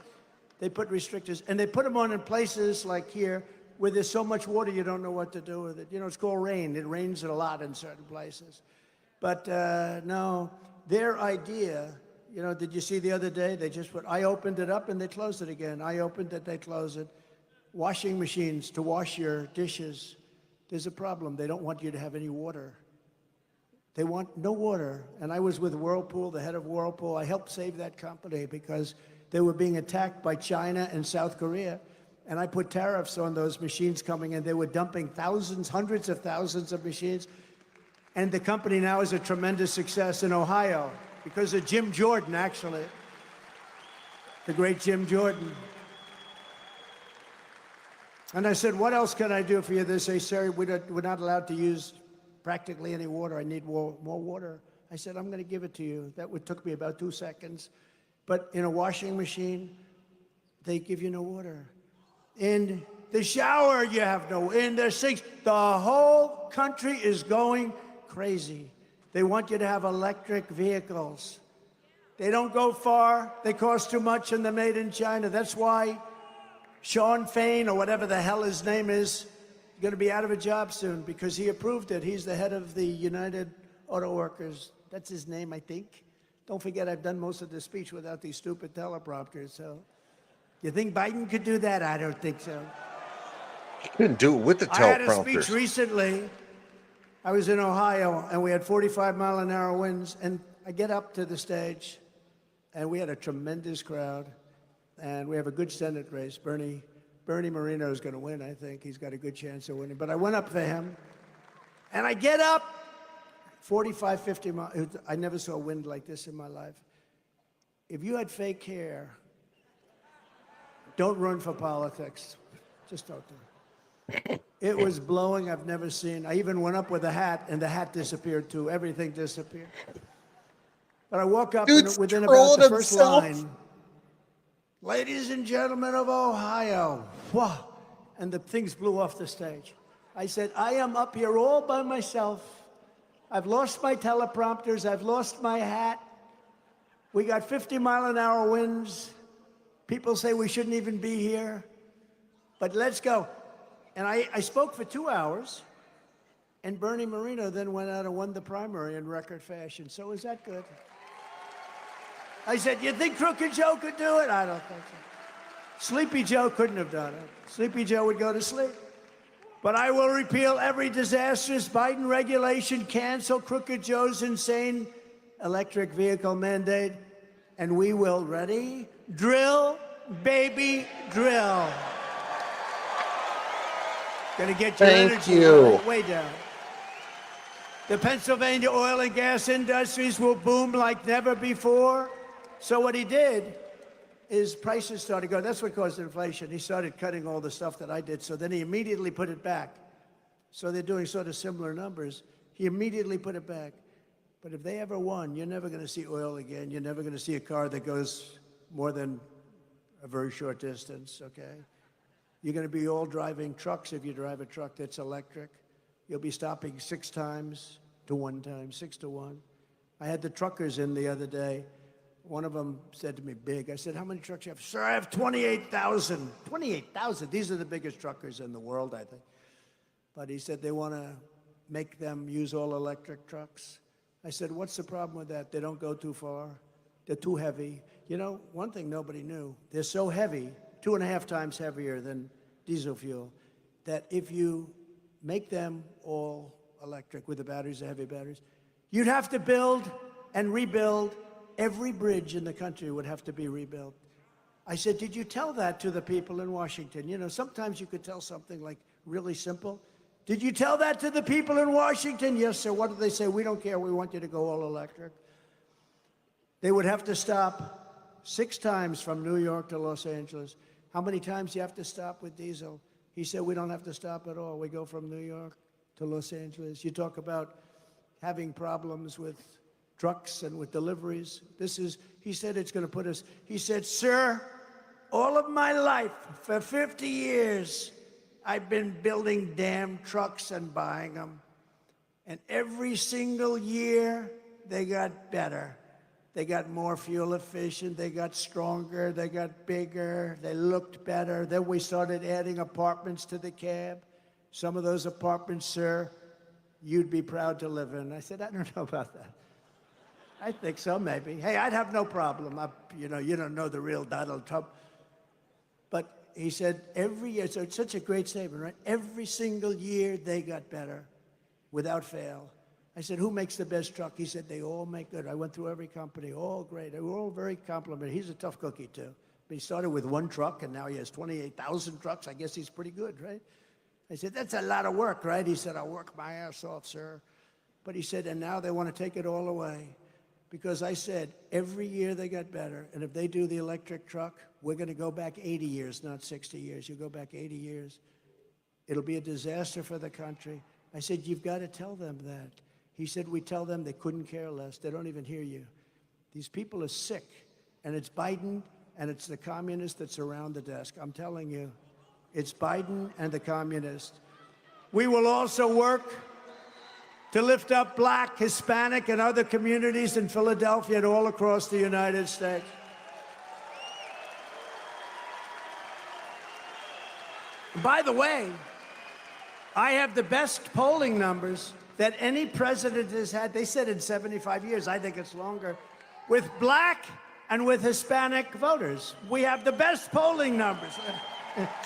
They put restrictors, and they put them on in places like here where there's so much water you don't know what to do with it. You know, it's called rain. It rains a lot in certain places. But no, their idea, you know, did you see the other day? They just put, I opened it up and they closed it again. I opened it, they closed it. Washing machines to wash your dishes. There's a problem. They don't want you to have any water. They want no water. And I was with Whirlpool, the head of Whirlpool. I helped save that company because they were being attacked by China and South Korea. And I put tariffs on those machines coming in. They were dumping thousands, hundreds of thousands of machines. And the company now is a tremendous success in Ohio because of Jim Jordan, actually. The great Jim Jordan. And I said, what else can I do for you? They say, sir, we're not allowed to use practically any water. I need more water. I said, I'm going to give it to you. That took me about 2 seconds. But in a washing machine, they give you no water. In the shower, you have no. In the sinks, the whole country is going crazy. They want you to have electric vehicles. They don't go far. They cost too much, and they're made in China. That's why Sean Fain, or whatever the hell his name is, going to be out of a job soon because he approved it. He's the head of the United Auto Workers. That's his name, I think. Don't forget, I've done most of the speech without these stupid teleprompters, so. You think Biden could do that? I don't think so. He couldn't do it with the teleprompters. I had a speech recently. I was in Ohio, and we had 45-mile-an-hour winds, and I get up to the stage, and we had a tremendous crowd, and we have a good Senate race. Bernie Moreno is going to win, I think. He's got a good chance of winning. But I went up for him, and I get up, 45, 50 miles. I never saw wind like this in my life. If you had fake hair, don't run for politics. Just don't do it. It was blowing I've never seen. I even went up with a hat, and the hat disappeared too. Everything disappeared. But I woke up and within about the first line, ladies and gentlemen of Ohio, whoa, and the things blew off the stage. I said, I am up here all by myself. I've lost my teleprompters. I've lost my hat. We got 50-mile-an-hour winds. People say we shouldn't even be here, but let's go. And I spoke for 2 hours, and Bernie Moreno then went out and won the primary in record fashion. So is that good? I said, you think Crooked Joe could do it? I don't think so. Sleepy Joe couldn't have done it. Sleepy Joe would go to sleep. But I will repeal every disastrous Biden regulation, cancel Crooked Joe's insane electric vehicle mandate, and we will, ready? Drill, baby, drill. Gonna get your energy way down. The Pennsylvania oil and gas industries will boom like never before. So what he did is prices started going. That's what caused inflation. He started cutting all the stuff that I did. So then he immediately put it back. So they're doing sort of similar numbers. He immediately put it back. But if they ever won, you're never going to see oil again. You're never going to see a car that goes more than a very short distance, okay? You're going to be all driving trucks if you drive a truck that's electric. You'll be stopping 6 times to 1 time, 6 to 1. I had the truckers in the other day. One of them said to me, big. I said, how many trucks do you have? Sir, I have 28,000. 28,000? These are the biggest truckers in the world, I think. But he said they want to make them use all electric trucks. I said, what's the problem with that? They don't go too far. They're too heavy. You know, one thing nobody knew, they're so heavy, 2.5 times heavier than diesel fuel, that if you make them all electric with the batteries, the heavy batteries, you'd have to build and rebuild. Every bridge in the country would have to be rebuilt. I said, did you tell that to the people in Washington? You know, sometimes you could tell something like really simple. Did you tell that to the people in Washington? Yes, sir. What did they say? We don't care. We want you to go all electric. They would have to stop 6 times from New York to Los Angeles. How many times do you have to stop with diesel? He said, we don't have to stop at all. We go from New York to Los Angeles. You talk about having problems with trucks and with deliveries. He said it's going to put us, he said, sir, all of my life, for 50 years, I've been building damn trucks and buying them. And every single year, they got better. They got more fuel efficient, they got stronger, they got bigger, they looked better. Then we started adding apartments to the cab. Some of those apartments, sir, you'd be proud to live in. I said, I don't know about that. I think so, maybe. Hey, I'd have no problem. You don't know the real Donald Trump. But he said every year, so it's such a great statement, right? Every single year they got better without fail. I said, who makes the best truck? He said, they all make good. I went through every company, all great. They were all very complimentary. He's a tough cookie, too. But he started with 1 truck, and now he has 28,000 trucks. I guess he's pretty good, right? I said, that's a lot of work, right? He said, I'll work my ass off, sir. But he said, and now they want to take it all away. Because I said, every year they got better. And if they do the electric truck, we're going to go back 80 years, not 60 years. You go back 80 years. It'll be a disaster for the country. I said, you've got to tell them that. He said, we tell them they couldn't care less. They don't even hear you. These people are sick. And it's Biden and it's the communists that surround the desk. I'm telling you, it's Biden and the communists. We will also work to lift up Black, Hispanic, and other communities in Philadelphia and all across the United States. By the way, I have the best polling numbers that any president has had. They said in 75 years. I think it's longer. With Black and with Hispanic voters. We have the best polling numbers.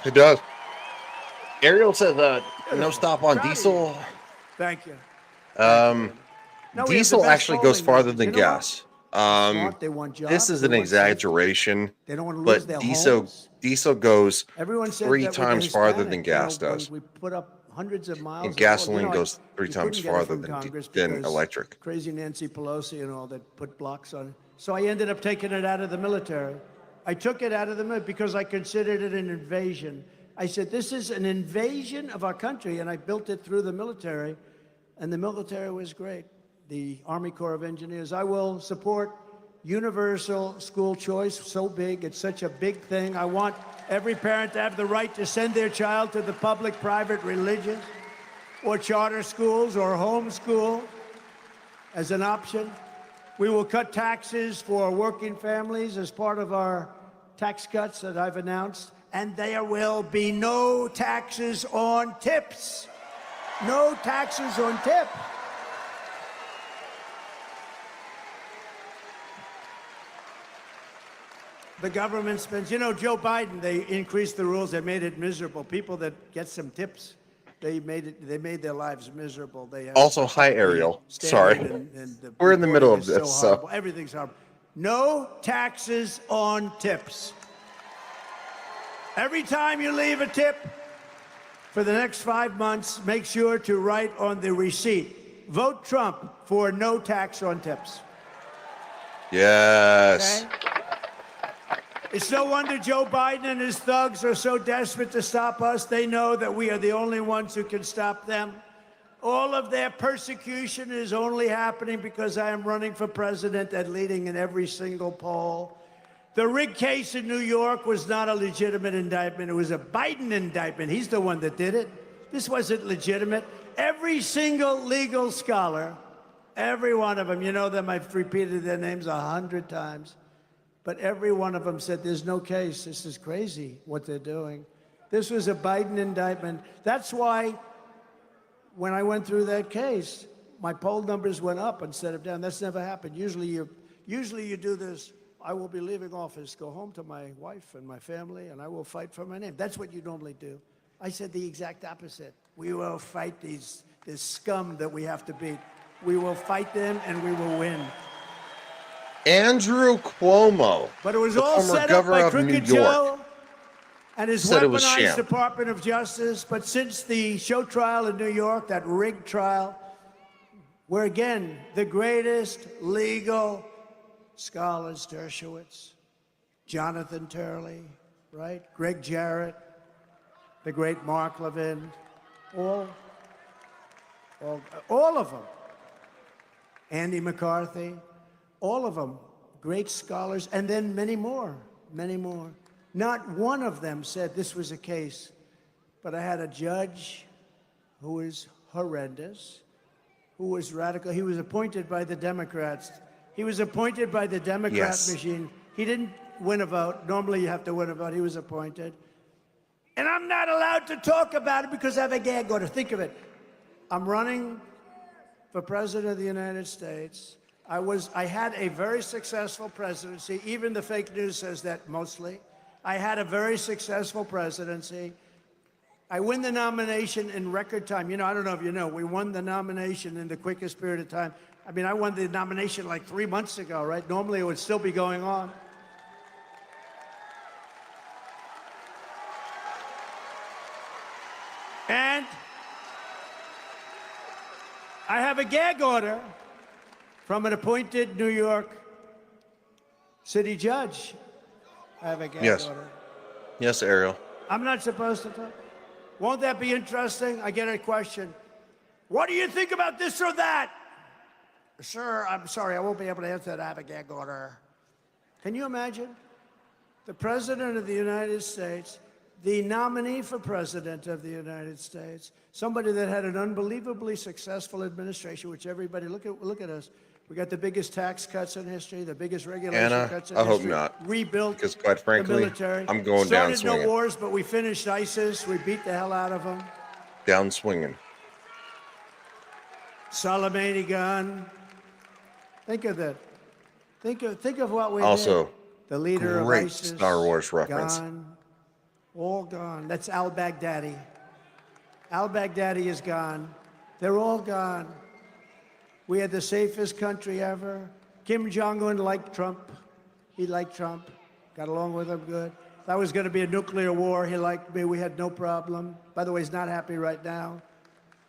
It does. Ariel says no stop on diesel. Thank you. Diesel actually goes farther than gas. They want jobs. This is an exaggeration. They don't want to lose but their diesel goes Everyone said 3 that with the times farther Hispanic, than gas does. We put up hundreds of miles. And of gasoline oil. goes 3 you times couldn't get it farther from Congress than because electric. Crazy Nancy Pelosi and all that put blocks on it. So I ended up taking it out of the military. I took it out of the military because I considered it an invasion. I said, this is an invasion of our country, and I built it through the military, and the military was great. The Army Corps of Engineers. I will support universal school choice, so big, it's such a big thing. I want every parent to have the right to send their child to the public, private, religious, or charter schools, or homeschool as an option. We will cut taxes for working families as part of our tax cuts that I've announced, and there will be no taxes on tips. No taxes on tips. The government spends, you know, Joe Biden, they increased the rules. They made it miserable. People that get some tips, they made their lives miserable. They have Also, hi, Ariel. Sorry. and We're in the middle of reporting is this, so horrible. so. Everything's horrible. No taxes on tips. Every time you leave a tip for the next 5 months, make sure to write on the receipt, vote Trump for no tax on tips. Yes. Okay? It's no wonder Joe Biden and his thugs are so desperate to stop us. They know that we are the only ones who can stop them. All of their persecution is only happening because I am running for president and leading in every single poll. The rig case in New York was not a legitimate indictment. It was a Biden indictment. He's the one that did it. This wasn't legitimate. Every single legal scholar, every one of them, you know them, I've repeated their names 100 times. But every one of them said, there's no case. This is crazy what they're doing. This was a Biden indictment. That's why when I went through that case, my poll numbers went up instead of down. That's never happened. Usually you do this. I will be leaving office, go home to my wife and my family, and I will fight for my name. That's what you normally do. I said the exact opposite. We will fight this scum that we have to beat. We will fight them, and we will win. Andrew Cuomo, but it was the all former set up governor by of New Crooked York, Joe and his said it was weaponized sham. Department of Justice. But since the show trial in New York, that rigged trial, where again, the greatest legal scholars, Dershowitz, Jonathan Turley, right? Greg Jarrett, the great Mark Levin, all of them. Andy McCarthy, all of them, great scholars, and then many more. Not one of them said this was a case, but I had a judge who was horrendous, who was radical. He was appointed by the Democrats. He was appointed by the Democrat machine. He didn't win a vote. Normally you have to win a vote. He was appointed. And I'm not allowed to talk about it because I have a gag order. Think of it. I'm running for president of the United States. I had a very successful presidency. Even the fake news says that mostly. I had a very successful presidency. I win the nomination in record time. You know, I don't know if you know, we won the nomination in the quickest period of time. I mean, I won the nomination like 3 months ago, right? Normally it would still be going on. And I have a gag order from an appointed New York city judge. I have a gag order. Yes, Ariel. I'm not supposed to talk. Won't that be interesting? I get a question. What do you think about this or that? Sir, I'm sorry, I won't be able to answer that. I have a gag order. Can you imagine? The President of the United States, the nominee for President of the United States, somebody that had an unbelievably successful administration, which everybody, look at us. We got the biggest tax cuts in history, the biggest regulation cuts in history. I hope not. Rebuilt Because quite frankly, the military. I'm going down Started swinging. no wars, but we finished ISIS. We beat the hell out of them. Down swinging. Soleimani gone. Think of that. Think of what we Also, did. The leader of great ISIS, Star Wars reference. Gone. All gone. That's al-Baghdadi. Al-Baghdadi is gone. They're all gone. We had the safest country ever. Kim Jong-un liked Trump. He liked Trump. Got along with him good. That was going to be a nuclear war. He liked me. We had no problem. By the way, he's not happy right now.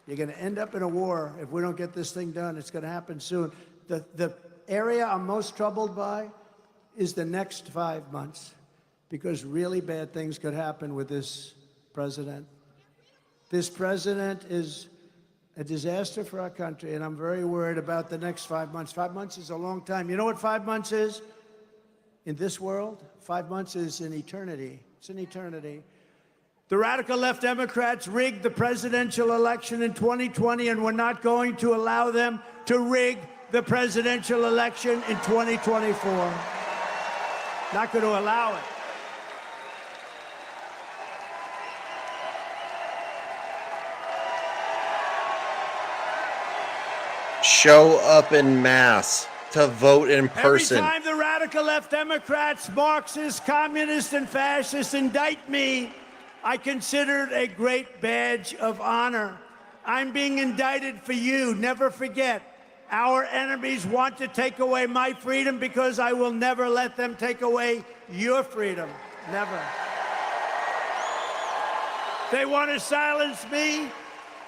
You're going to end up in a war if we don't get this thing done. It's going to happen soon. The area I'm most troubled by is the next 5 months, because really bad things could happen with this president. This president is a disaster for our country, and I'm very worried about the next 5 months. 5 months is a long time. You know what 5 months is in this world? 5 months is an eternity. It's an eternity. The radical left Democrats rigged the presidential election in 2020, and we're not going to allow them to rig the presidential election in 2024. Not going to allow it. show up in mass to vote in person. Every time the radical left Democrats, Marxists, communists, and fascists indict me, I consider it a great badge of honor. I'm being indicted for you. Never forget, our enemies want to take away my freedom because I will never let them take away your freedom. Never. They want to silence me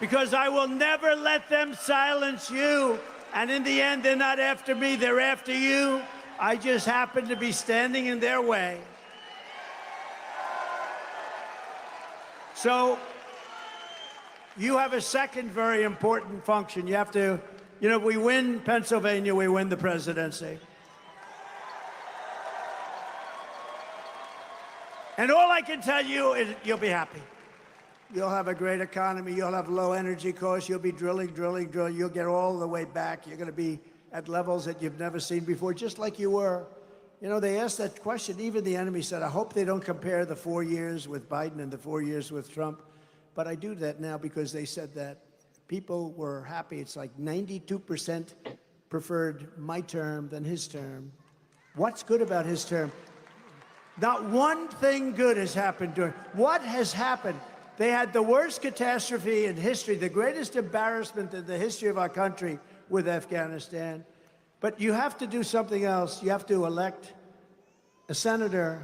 because I will never let them silence you. And in the end, they're not after me, they're after you. I just happen to be standing in their way. So you have a second very important function. You have to, if we win Pennsylvania, we win the presidency. And all I can tell you is you'll be happy. You'll have a great economy. You'll have low energy costs. You'll be drilling. You'll get all the way back. You're going to be at levels that you've never seen before, just like you were. They asked that question. Even the enemy said, I hope they don't compare the 4 years with Biden and the 4 years with Trump. But I do that now because they said that. People were happy. It's like 92% preferred my term than his term. What's good about his term? Not one thing good has happened during. What has happened? They had the worst catastrophe in history, the greatest embarrassment in the history of our country with Afghanistan. But you have to do something else. You have to elect a senator,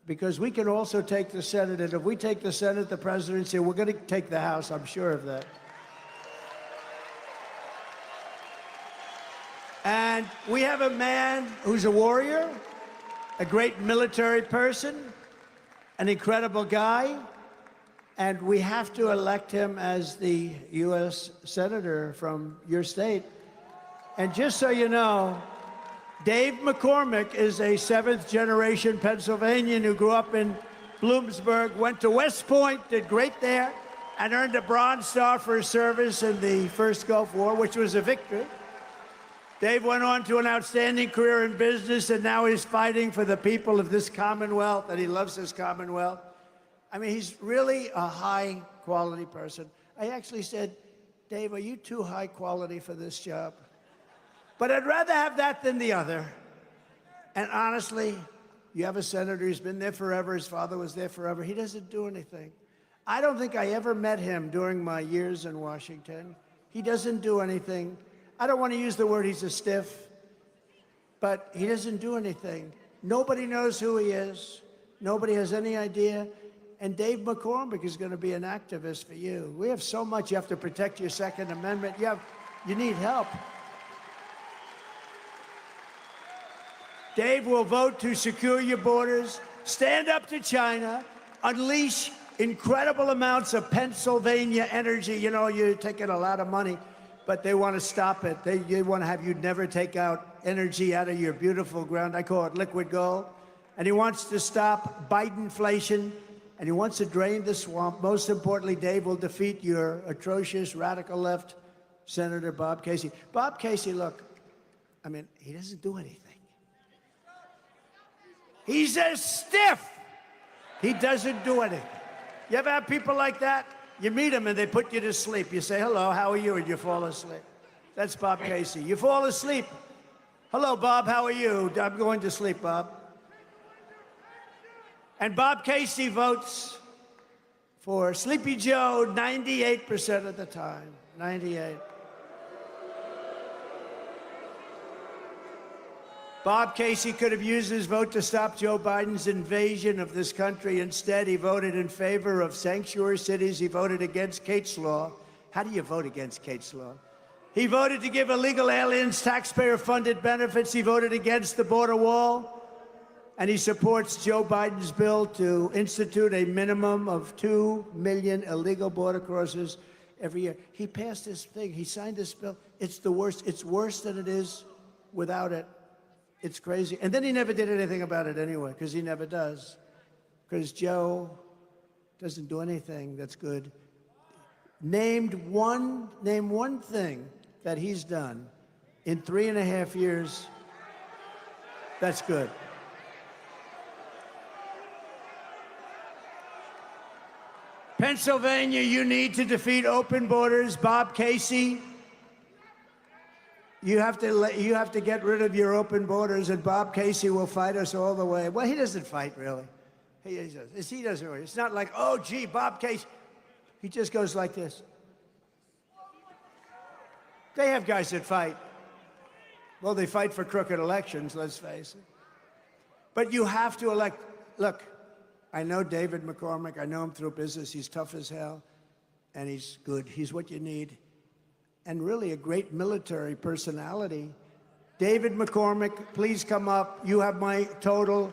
because we can also take the Senate. And if we take the Senate, the presidency, we're going to take the House. I'm sure of that. And we have a man who's a warrior, a great military person, an incredible guy. And we have to elect him as the U.S. Senator from your state. And just so you know, Dave McCormick is a seventh-generation Pennsylvanian who grew up in Bloomsburg, went to West Point, did great there, and earned a Bronze Star for his service in the first Gulf War, which was a victory. Dave went on to an outstanding career in business, and now he's fighting for the people of this Commonwealth, and he loves his Commonwealth. I mean, he's really a high-quality person. I actually said, Dave, are you too high quality for this job? But I'd rather have that than the other. And honestly, you have a senator who's been there forever. His father was there forever. He doesn't do anything. I don't think I ever met him during my years in Washington. He doesn't do anything. I don't want to use the word he's a stiff, but he doesn't do anything. Nobody knows who he is. Nobody has any idea. And Dave McCormick is going to be an activist for you. We have so much. You have to protect your Second Amendment. You need help. Dave will vote to secure your borders, stand up to China, unleash incredible amounts of Pennsylvania energy. You're taking a lot of money, but they want to stop it. They want to have you never take out energy out of your beautiful ground. I call it liquid gold. And he wants to stop Bidenflation, and he wants to drain the swamp. Most importantly, Dave will defeat your atrocious radical left Senator Bob Casey. Bob Casey, look, I mean, he doesn't do anything. He's a stiff. He doesn't do anything. You ever have people like that? You meet them and they put you to sleep. You say, hello, how are you? And you fall asleep. That's Bob Casey. You fall asleep. Hello, Bob, how are you? I'm going to sleep, Bob. And Bob Casey votes for Sleepy Joe 98% of the time. 98. Bob Casey could have used his vote to stop Joe Biden's invasion of this country. Instead, he voted in favor of sanctuary cities. He voted against Kate's Law. How do you vote against Kate's Law? He voted to give illegal aliens taxpayer-funded benefits. He voted against the border wall. And he supports Joe Biden's bill to institute a minimum of 2 million illegal border crossers every year. He passed this thing. He signed this bill. It's the worst. It's worse than it is without it. It's crazy. And then he never did anything about it anyway, because he never does. Because Joe doesn't do anything that's good. Name one thing that he's done in 3.5 years that's good. Pennsylvania, you need to defeat open borders. Bob Casey You have to get rid of your open borders, and Bob Casey will fight us all the way. Well, he doesn't fight, really. He doesn't really. It's not like, oh, gee, Bob Casey. He just goes like this. They have guys that fight. Well, they fight for crooked elections, let's face it. But you have to elect. Look, I know David McCormick. I know him through business. He's tough as hell, and he's good. He's what you need. And really a great military personality. David McCormick, please come up. You have my total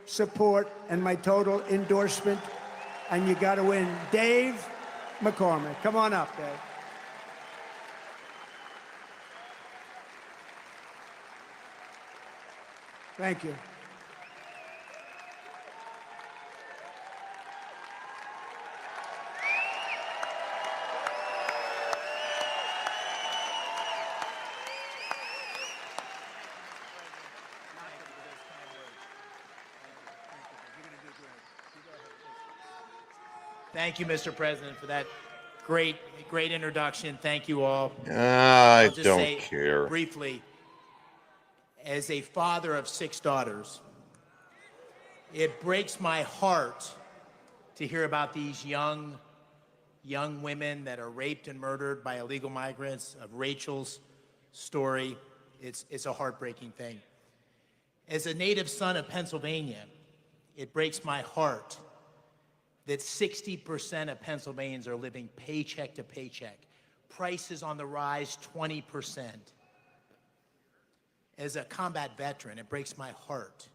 support and my total endorsement, and you got to win. Dave McCormick, come on up, Dave. Thank you. Thank you, Mr. President, for that great introduction. Thank you all. I just don't say care. Briefly, as a father of 6 daughters, it breaks my heart to hear about these young women that are raped and murdered by illegal migrants. Of Rachel's story, it's a heartbreaking thing. As a native son of Pennsylvania, it breaks my heart that 60% of Pennsylvanians are living paycheck to paycheck. Prices on the rise, 20%. As a combat veteran, it breaks my heart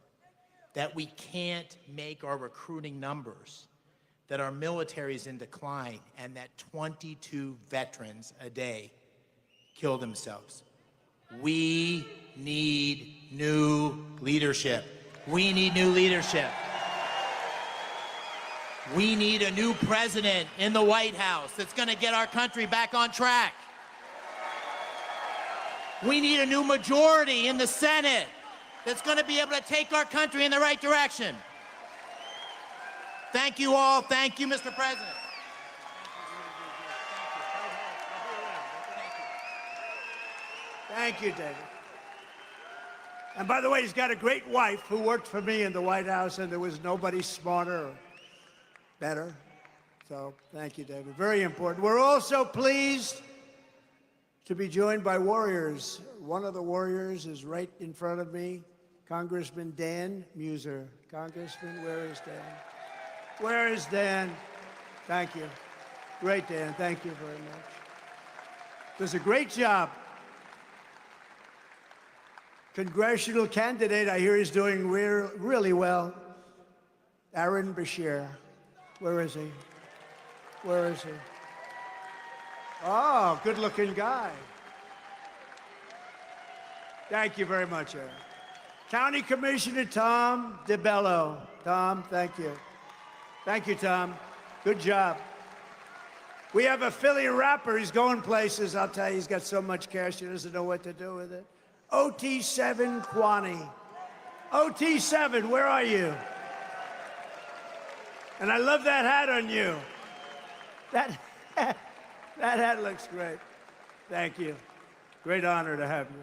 that we can't make our recruiting numbers, that our military is in decline, and that 22 veterans a day kill themselves. We need new leadership. We need new leadership. We need a new president in the White House that's going to get our country back on track. We need a new majority in the Senate that's going to be able to take our country in the right direction. Thank you all. Thank you, Mr. President. Thank you, David. And by the way, he's got a great wife who worked for me in the White House, and there was nobody smarter or better. So thank you, David. Very important. We're also pleased to be joined by warriors. One of the warriors is right in front of me, Congressman Dan Muser. Congressman, where is Dan? Where is Dan? Thank you. Great, Dan. Thank you very much. Does a great job. Congressional candidate, I hear he's doing really well. Aaron Beshear. Where is he? Where is he? Oh, good-looking guy. Thank you very much, Aaron. County Commissioner Tom DeBello. Tom, thank you. Thank you, Tom. Good job. We have a Philly rapper. He's going places. I'll tell you, he's got so much cash, he doesn't know what to do with it. OT7 Kwani. OT7, where are you? And I love that hat on you. That hat looks great. Thank you. Great honor to have you.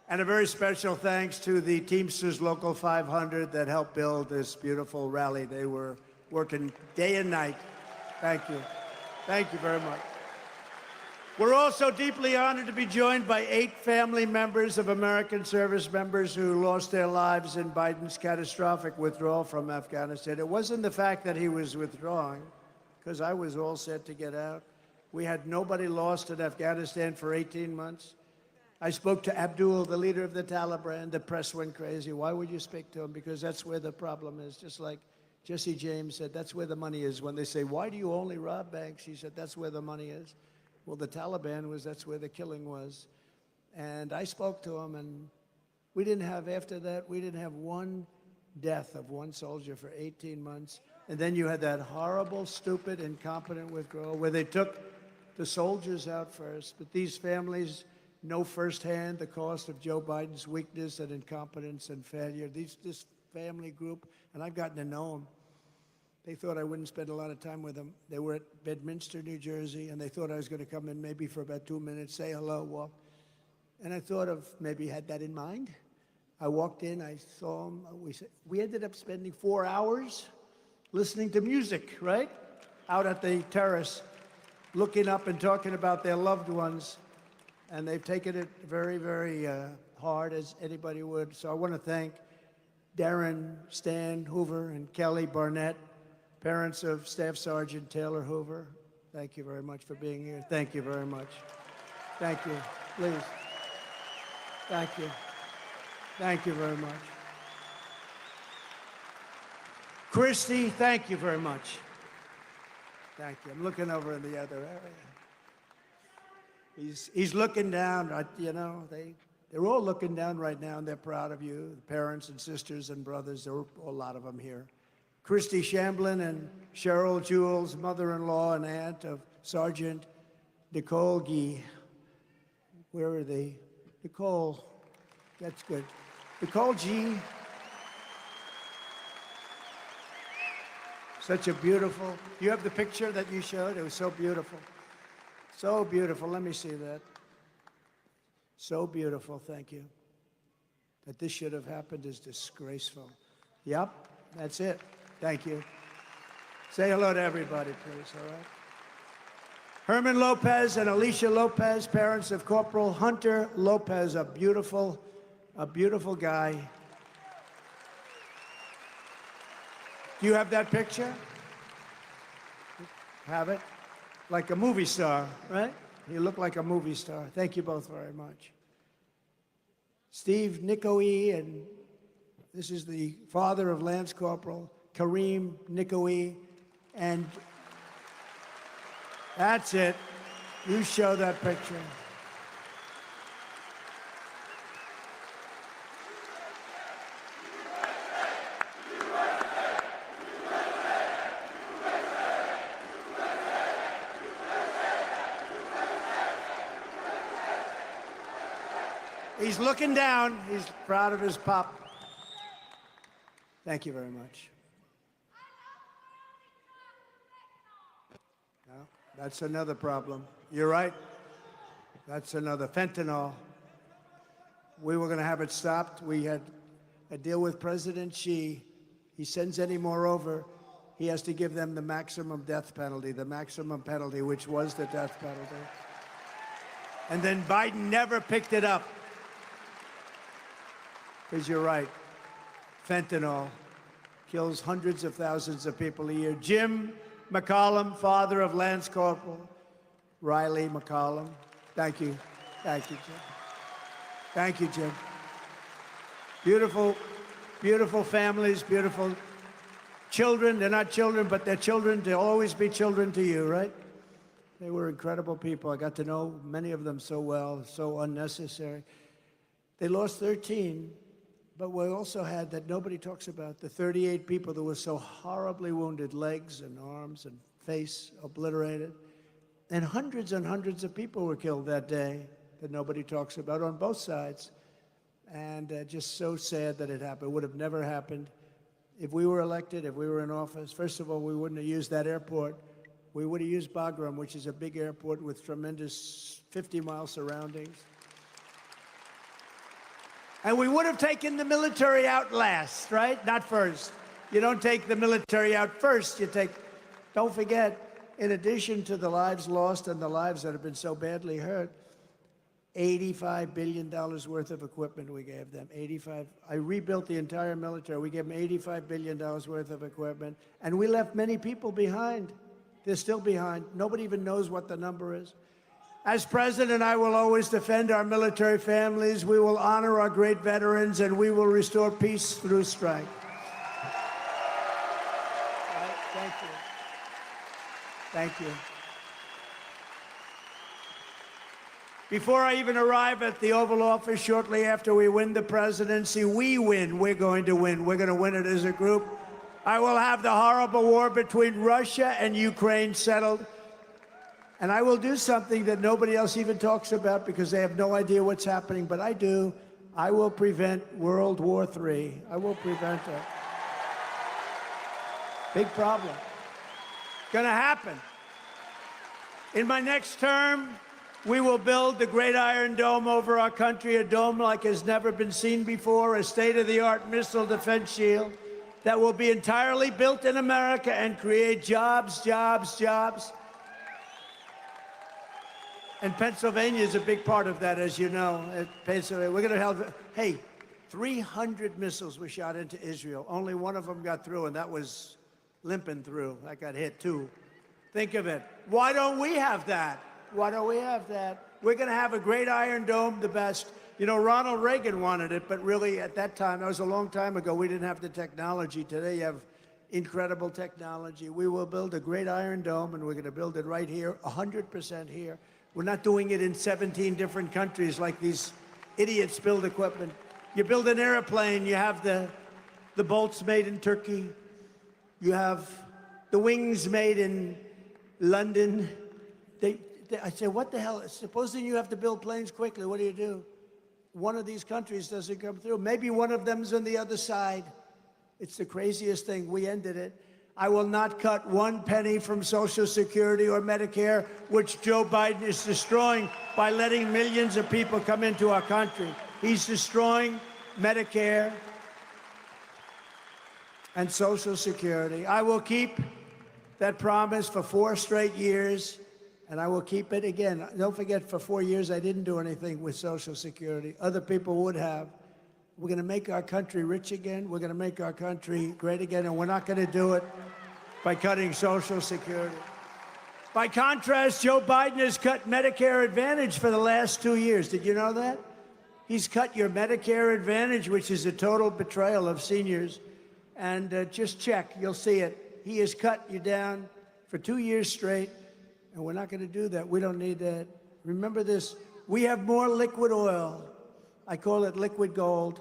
And a very special thanks to the Teamsters Local 500 that helped build this beautiful rally. They were working day and night. Thank you. Thank you very much. We're also deeply honored to be joined by 8 family members of American service members who lost their lives in Biden's catastrophic withdrawal from Afghanistan. It wasn't the fact that he was withdrawing, because I was all set to get out. We had nobody lost in Afghanistan for 18 months. I spoke to Abdul, the leader of the Taliban. The press went crazy. Why would you speak to him? Because that's where the problem is. Just like Jesse James said, that's where the money is. When they say, why do you only rob banks? He said, that's where the money is. Well, the Taliban that's where the killing was. And I spoke to him, and we didn't have one death of one soldier for 18 months. And then you had that horrible, stupid, incompetent withdrawal where they took the soldiers out first. But these families know firsthand the cost of Joe Biden's weakness and incompetence and failure. This family group, and I've gotten to know them, they thought I wouldn't spend a lot of time with them. They were at Bedminster, New Jersey, and they thought I was going to come in maybe for about 2 minutes, say hello, walk. And I thought of maybe had that in mind. I walked in, I saw him. We ended up spending 4 hours listening to music, right? Out at the terrace, looking up and talking about their loved ones. And they've taken it very, very hard, as anybody would. So I want to thank Darren, Stan Hoover, and Kelly Barnett, parents of Staff Sergeant Taylor Hoover. Thank you very much for being here. Thank you very much. Thank you. Please. Thank you. Thank you very much. Christy, thank you very much. Thank you. I'm looking over in the other area. He's looking down. You know, they're all looking down right now, and they're proud of you. The parents and sisters and brothers. There are a lot of them here. Christy Shamblin and Cheryl Jules, mother-in-law and aunt of Sergeant Nicole Gee. Where are they? Nicole. That's good. Nicole G. Such a beautiful. You have the picture that you showed? It was so beautiful. So beautiful. Let me see that. So beautiful. Thank you. That this should have happened is disgraceful. Yep, that's it. Thank you. Say hello to everybody, please, all right? Herman Lopez and Alicia Lopez, parents of Corporal Hunter Lopez, a beautiful guy. Do you have that picture? Have it? Like a movie star, right? You look like a movie star. Thank you both very much. Steve Nicoe, and this is the father of Lance Corporal Kareem Nicoe, and that's it. You show that picture. He's looking down. He's proud of his pop. Thank you very much. No, that's another problem. You're right. That's another fentanyl. We were going to have it stopped. We had a deal with President Xi. He sends any more over, he has to give them the maximum death penalty, which was the death penalty. And then Biden never picked it up. Because you're right, fentanyl kills hundreds of thousands of people a year. Jim McCollum, father of Lance Corporal Riley McCollum. Thank you. Thank you, Jim. Thank you, Jim. Beautiful, beautiful families, beautiful children. They're not children, but they're children. They'll always be children to you, right? They were incredible people. I got to know many of them so well, so unnecessary. They lost 13. But we also had, that nobody talks about, the 38 people that were so horribly wounded, legs and arms and face obliterated. And hundreds of people were killed that day that nobody talks about on both sides. And just so sad that it happened. It would have never happened if we were elected, if we were in office. First of all, we wouldn't have used that airport. We would have used Bagram, which is a big airport with tremendous 50-mile surroundings. And we would have taken the military out last, right? Not first. You don't take the military out first. Don't forget, in addition to the lives lost and the lives that have been so badly hurt, $85 billion worth of equipment we gave them. I rebuilt the entire military. We gave them $85 billion worth of equipment. And we left many people behind. They're still behind. Nobody even knows what the number is. As president, I will always defend our military families. We will honor our great veterans, and we will restore peace through strength. Thank you. Thank you. Before I even arrive at the Oval Office shortly after we win the presidency, we win. We're going to win. We're going to win it as a group. I will have the horrible war between Russia and Ukraine settled. And I will do something that nobody else even talks about because they have no idea what's happening, but I do. I will prevent World War III. I will prevent it. Big problem. Gonna happen. In my next term, We will build the Great Iron Dome over our country, a dome like has never been seen before, a state-of-the-art missile defense shield that will be entirely built in America and create jobs, jobs, jobs. And Pennsylvania is a big part of that, as you know. Pennsylvania, we're going to have, hey, 300 missiles were shot into Israel. Only one of them got through, and that was limping through. That got hit, too. Think of it. Why don't we have that? Why don't we have that? We're going to have a Great Iron Dome, the best. You know, Ronald Reagan wanted it, but really at that time, that was a long time ago, we didn't have the technology. Today you have incredible technology. We will build a Great Iron Dome, and we're going to build it right here, 100% here. We're not doing it in 17 different countries like these idiots build equipment. You build an airplane, you have the bolts made in Turkey. You have the wings made in London. I say, what the hell? Supposing you have to build planes quickly, what do? One of these countries doesn't come through. Maybe one of them's on the other side. It's the craziest thing. We ended it. I will not cut one penny from Social Security or Medicare, which Joe Biden is destroying by letting millions of people come into our country. He's destroying Medicare and Social Security. I will keep that promise for 4 straight years. And I will keep it again. Don't forget, for 4 years, I didn't do anything with Social Security. Other people would have. We're going to make our country rich again. We're going to make our country great again. And we're not going to do it by cutting Social Security. By contrast, Joe Biden has cut Medicare Advantage for the last 2 years. Did you know that? He's cut your Medicare Advantage, which is a total betrayal of seniors. And just check. You'll see it. He has cut you down for 2 years straight. And we're not going to do that. We don't need that. Remember this. We have more liquid oil. I call it liquid gold.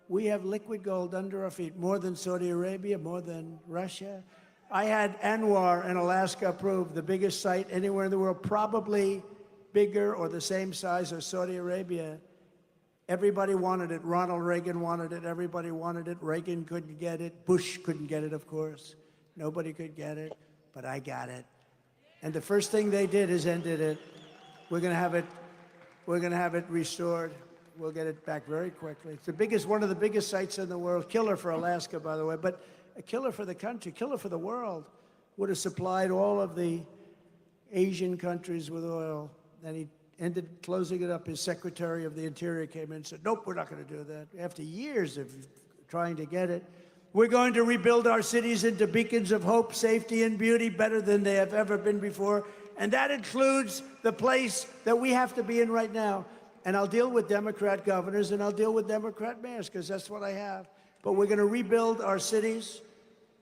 We have liquid gold under our feet, more than Saudi Arabia, more than Russia. I had Anwar in Alaska approved, the biggest site anywhere in the world, probably bigger or the same size as Saudi Arabia. Everybody wanted it. Ronald Reagan wanted it. Everybody wanted it. Reagan couldn't get it. Bush couldn't get it, of course. Nobody could get it, but I got it. And the first thing they did is ended it. We're going to have it. We're going to have it restored. We'll get it back very quickly. It's the biggest, one of the biggest sites in the world. Killer for Alaska, by the way, but a killer for the country, killer for the world. Would have supplied all of the Asian countries with oil. And he ended closing it up. His Secretary of the Interior came in and said, nope, we're not going to do that. After years of trying to get it. We're going to rebuild our cities into beacons of hope, safety, and beauty better than they have ever been before. And that includes the place that we have to be in right now. And I'll deal with Democrat governors and I'll deal with Democrat mayors because that's what I have. But we're going to rebuild our cities.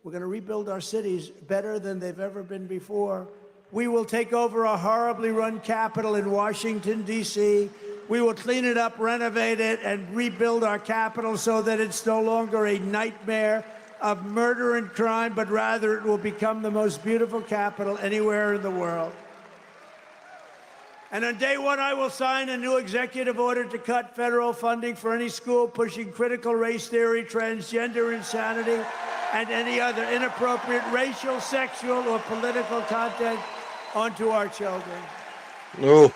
We're going to rebuild our cities better than they've ever been before. We will take over a horribly run Capitol in Washington, D.C. We will clean it up, renovate it, and rebuild our Capitol so that it's no longer a nightmare of murder and crime, but rather it will become the most beautiful Capitol anywhere in the world. And on day one, I will sign a new executive order to cut federal funding for any school pushing critical race theory, transgender insanity, and any other inappropriate racial, sexual, or political content onto our children. Ooh.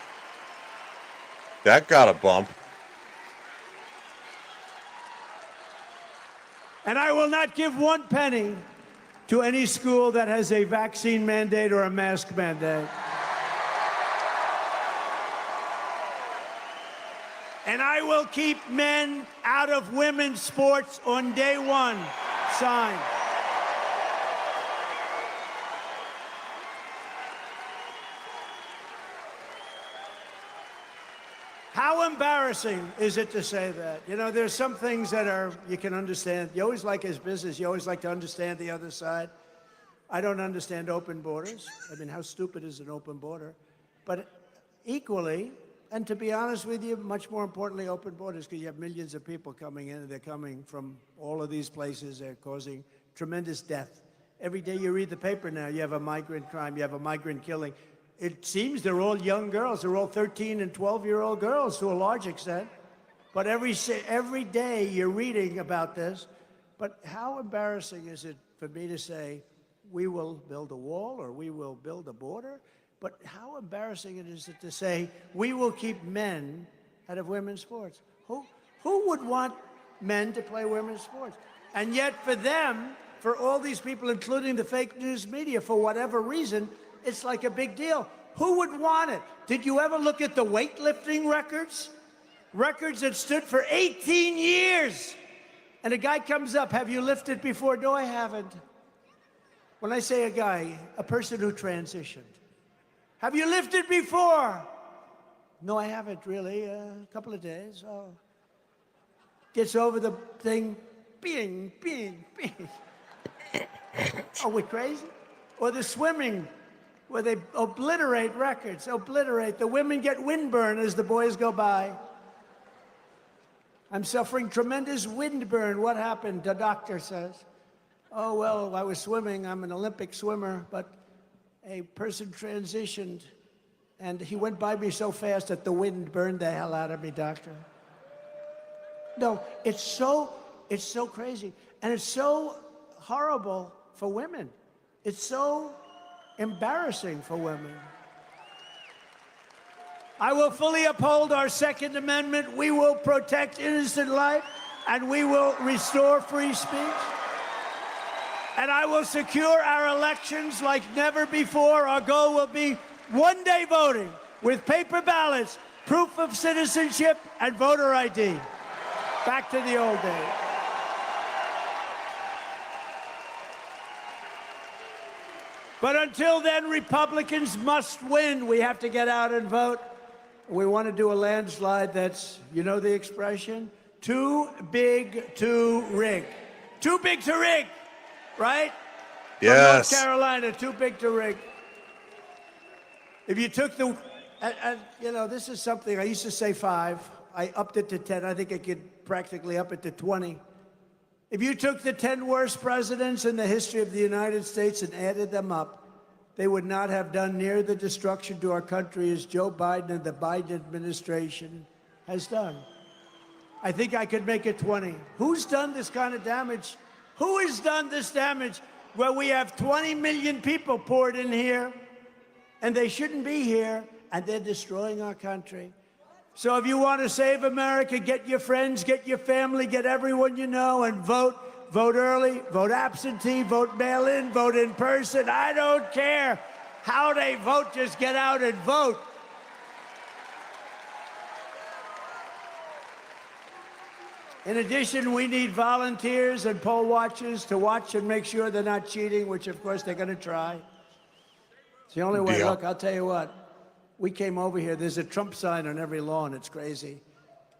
That got a bump. And I will not give 1 penny to any school that has a vaccine mandate or a mask mandate. And I will keep men out of women's sports on day one. Signed. How embarrassing is it to say that? You know, there's some things that are, you can understand. You always like his business. You always like to understand the other side. I don't understand open borders. I mean, how stupid is an open border? But equally, and to be honest with you, much more importantly, open borders, because you have millions of people coming in, and they're coming from all of these places. They're causing tremendous death. Every day you read the paper now, you have a migrant crime, you have a migrant killing. It seems they're all young girls. They're all 13 and 12-year-old girls to a large extent. But every day you're reading about this. But how embarrassing is it for me to say, we will build a wall or we will build a border? But how embarrassing it is to say, we will keep men out of women's sports. Who would want men to play women's sports? And yet for them, for all these people, including the fake news media, for whatever reason, it's like a big deal. Who would want it? Did you ever look at the weightlifting records? Records that stood for 18 years. And a guy comes up, have you lifted before? No, I haven't. When I say a guy, a person who transitioned. Have you lifted before? No, I haven't really. A couple of days. Oh. Gets over the thing, bing, bing, bing. Are we crazy? Or the swimming, where they obliterate records, obliterate. The women get windburn as the boys go by. I'm suffering tremendous windburn. What happened? The doctor says. Oh, well, I was swimming. I'm an Olympic swimmer, but a person transitioned, and he went by me so fast that the wind burned the hell out of me, doctor. No, it's so crazy. And it's so horrible for women. It's so embarrassing for women. I will fully uphold our Second Amendment. We will protect innocent life, and we will restore free speech. And I will secure our elections like never before. Our goal will be one-day voting with paper ballots, proof of citizenship, and voter ID. Back to the old days. But until then, Republicans must win. We have to get out and vote. We want to do a landslide that's, you know the expression? Too big to rig. Too big to rig, right? Yes. From North Carolina, too big to rig. If you took the, you know, this is something, I used to say 5. I upped it to 10. I think I could practically up it to 20. If you took the 10 worst presidents in the history of the United States and added them up, they would not have done near the destruction to our country as Joe Biden and the Biden administration has done. I think I could make it 20. Who's done this kind of damage? Who has done this damage where we have 20 million people poured in here, and they shouldn't be here, and they're destroying our country? So if you want to save America, get your friends, get your family, get everyone you know, and vote. Vote early, vote absentee, vote mail-in, vote in person. I don't care how they vote, just get out and vote. In addition, we need volunteers and poll watchers to watch and make sure they're not cheating, which of course they're going to try. It's the only way. Yeah. Look, I'll tell you what. We came over here. There's a Trump sign on every lawn. It's crazy.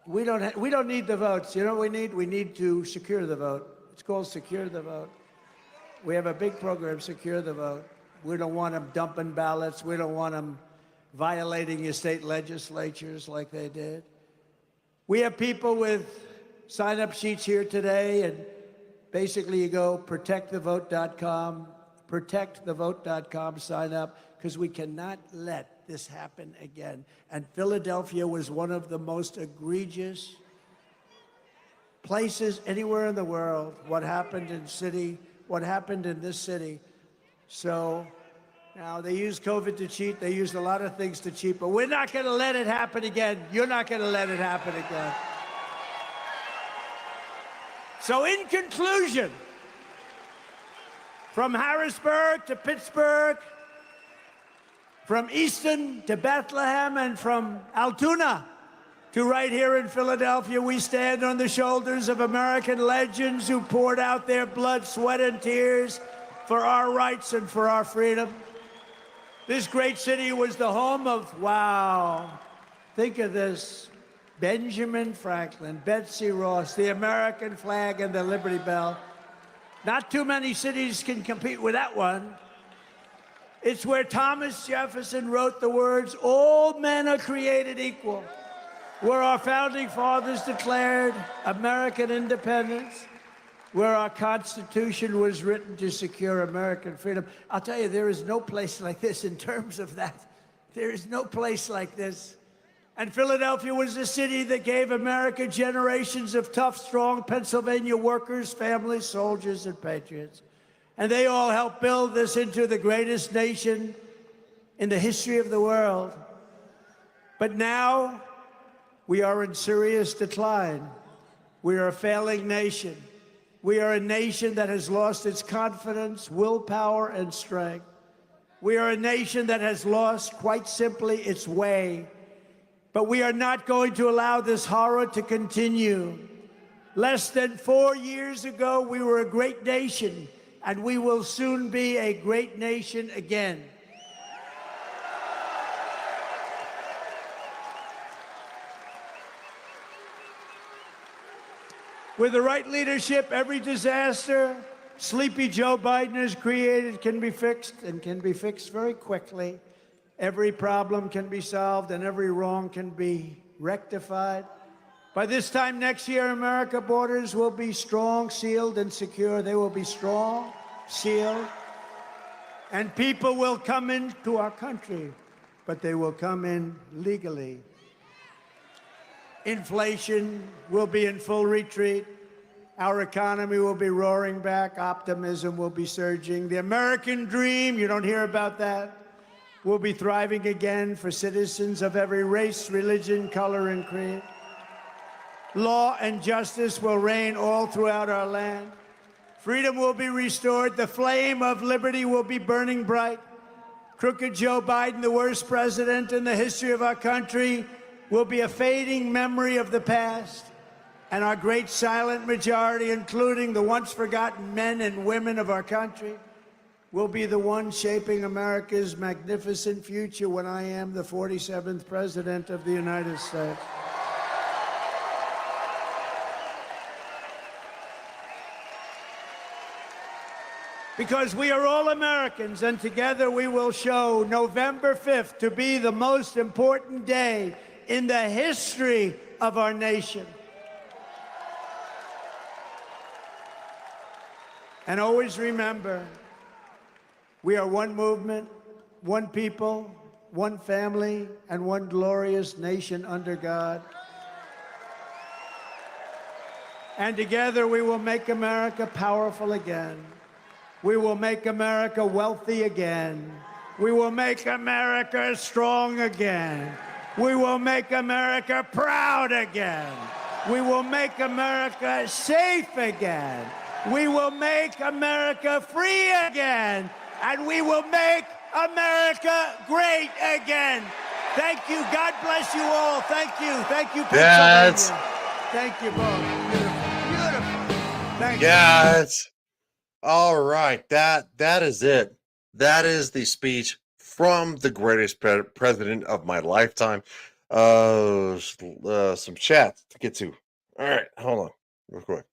We don't need the votes. You know what we need? We need to secure the vote. It's called Secure the Vote. We have a big program, Secure the Vote. We don't want them dumping ballots. We don't want them violating your state legislatures like they did. We have people with sign-up sheets here today, and basically you go protectthevote.com, protectthevote.com, sign up, because we cannot let this happen again. And Philadelphia was one of the most egregious places anywhere in the world. What happened in this city. So now they use COVID to cheat. They used a lot of things to cheat, but we're not going to let it happen again. You're not going to let it happen again. So in conclusion, from Harrisburg to Pittsburgh, from Easton to Bethlehem, and from Altoona to right here in Philadelphia, we stand on the shoulders of American legends who poured out their blood, sweat, and tears for our rights and for our freedom. This great city was the home of, wow, think of this, Benjamin Franklin, Betsy Ross, the American flag, and the Liberty Bell. Not too many cities can compete with that one. It's where Thomas Jefferson wrote the words, "All men are created equal," where our founding fathers declared American independence, where our Constitution was written to secure American freedom. I'll tell you, there is no place like this in terms of that. There is no place like this. And Philadelphia was the city that gave America generations of tough, strong Pennsylvania workers, families, soldiers, and patriots. And they all helped build this into the greatest nation in the history of the world. But now we are in serious decline. We are a failing nation. We are a nation that has lost its confidence, willpower, and strength. We are a nation that has lost, quite simply, its way. But we are not going to allow this horror to continue. Less than 4 years ago, we were a great nation, and we will soon be a great nation again. With the right leadership, every disaster sleepy Joe Biden has created can be fixed, and can be fixed very quickly. Every problem can be solved, and every wrong can be rectified. By this time next year, America's borders will be strong, sealed, and secure. They will be strong, sealed, and people will come into our country, but they will come in legally. Inflation will be in full retreat. Our economy will be roaring back. Optimism will be surging. The American dream, you don't hear about that, will be thriving again for citizens of every race, religion, color, and creed. Law and justice will reign all throughout our land. Freedom will be restored. The flame of liberty will be burning bright. Crooked Joe Biden, the worst president in the history of our country, will be a fading memory of the past. And our great silent majority, including the once forgotten men and women of our country, will be the one shaping America's magnificent future when I am the 47th President of the United States. Because we are all Americans, and together we will show November 5th to be the most important day in the history of our nation. And always remember, we are one movement, one people, one family, and one glorious nation under God. And together we will make America powerful again. We will make America wealthy again. We will make America strong again. We will make America proud again. We will make America safe again. We will make America free again. And we will make America great again. Thank you. God bless you all. Thank you. Thank you, Pennsylvania. Thank you both. Beautiful. Beautiful. Thank you. All right. That is it. That is the speech from the greatest president of my lifetime. Some chat to get to. All right, hold on, real quick.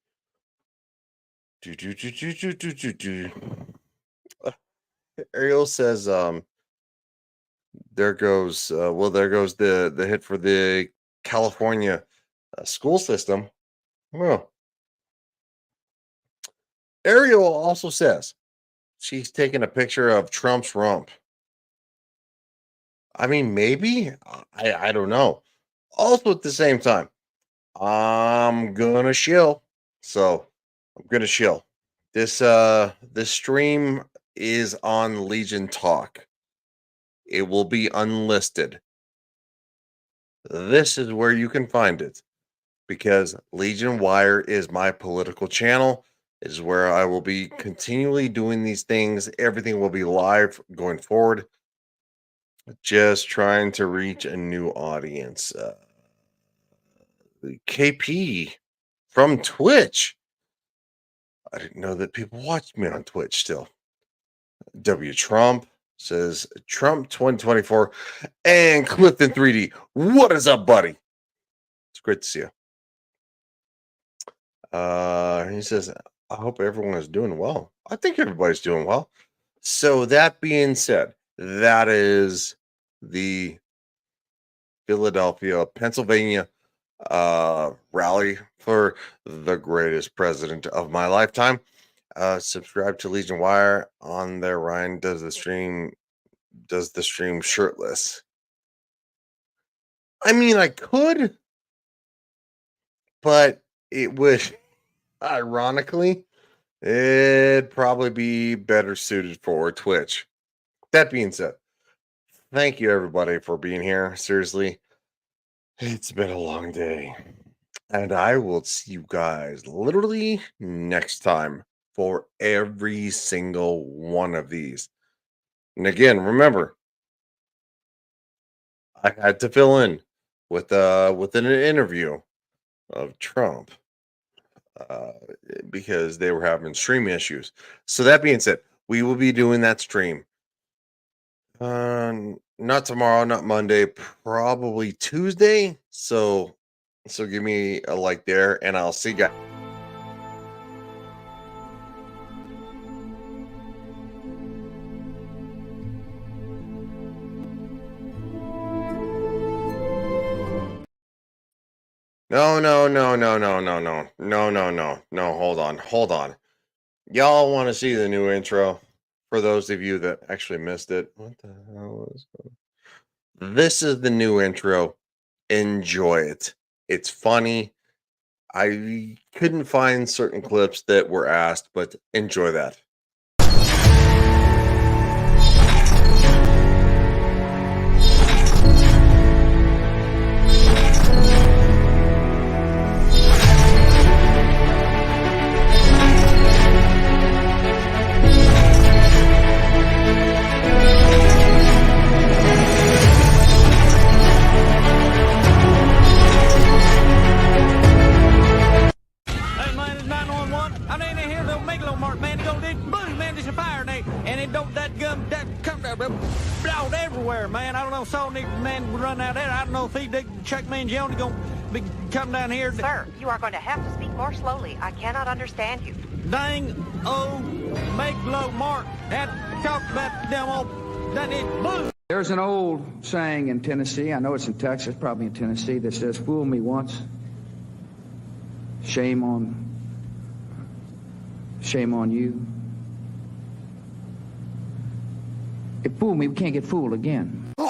Ariel says, there goes the hit for the California school system. Well, Ariel also says she's taking a picture of Trump's rump. I mean, maybe. I don't know. Also, at the same time, I'm gonna shill. So I'm gonna shill. This stream is on Legion Talk. It will be unlisted. This is where you can find it, because Legion Wire is my political channel. It is where I will be continually doing these things. Everything will be live going forward. Just trying to reach a new audience. KP from Twitch. I didn't know that people watched me on Twitch still. W. Trump says Trump 2024 and Clifton 3D. What is up, buddy? It's great to see you. He says, I hope everyone is doing well. I think everybody's doing well. So that being said, that is the Philadelphia, Pennsylvania rally for the greatest president of my lifetime. Subscribe to Legion Wire on there. Ryan does the stream shirtless. I mean, I could, but it would, ironically, it'd probably be better suited for Twitch. That being said, thank you everybody for being here. Seriously, it's been a long day. And I will see you guys literally next time for every single one of these. And again, remember, I had to fill in with an interview of Trump because they were having stream issues. So that being said, we will be doing that stream. Not tomorrow, not Monday, probably Tuesday. So give me a like there, and I'll see you guys. No, hold on. Y'all want to see the new intro? For those of you that actually missed it, what the hell is going on? This is the new intro. Enjoy it. It's funny. I couldn't find certain clips that were asked, but enjoy that. Hey man, it's 911. I ain't in here no megalomart, man. They go this boom, man, there's a fire and it don't that gum that come out everywhere, man. I don't know, saw nigga man run out there. I don't know if he Chuck Mangione gonna be come down here. Sir, you are going to have to speak more slowly. I cannot understand you. Dang old megalomart that talk about them old that is boom. There's an old saying in Tennessee, I know it's in Texas, probably in Tennessee, that says, fool me once, shame on you. If fool me, we can't get fooled again. It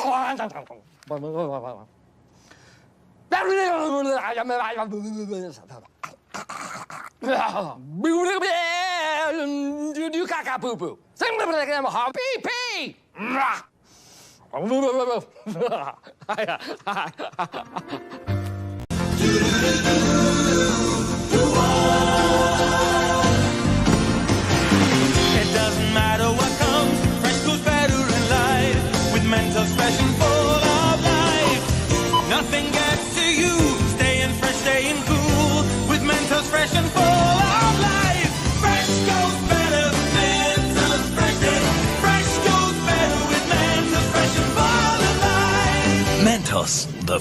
doesn't matter what comes, fresh goes better in life. With mental fresh and full of life. Nothing gets to you, staying fresh, staying cool. With mental fresh and full of life. Fresh goes better with mental fresh. Fresh goes better with mental fresh and full of life. Mentos, the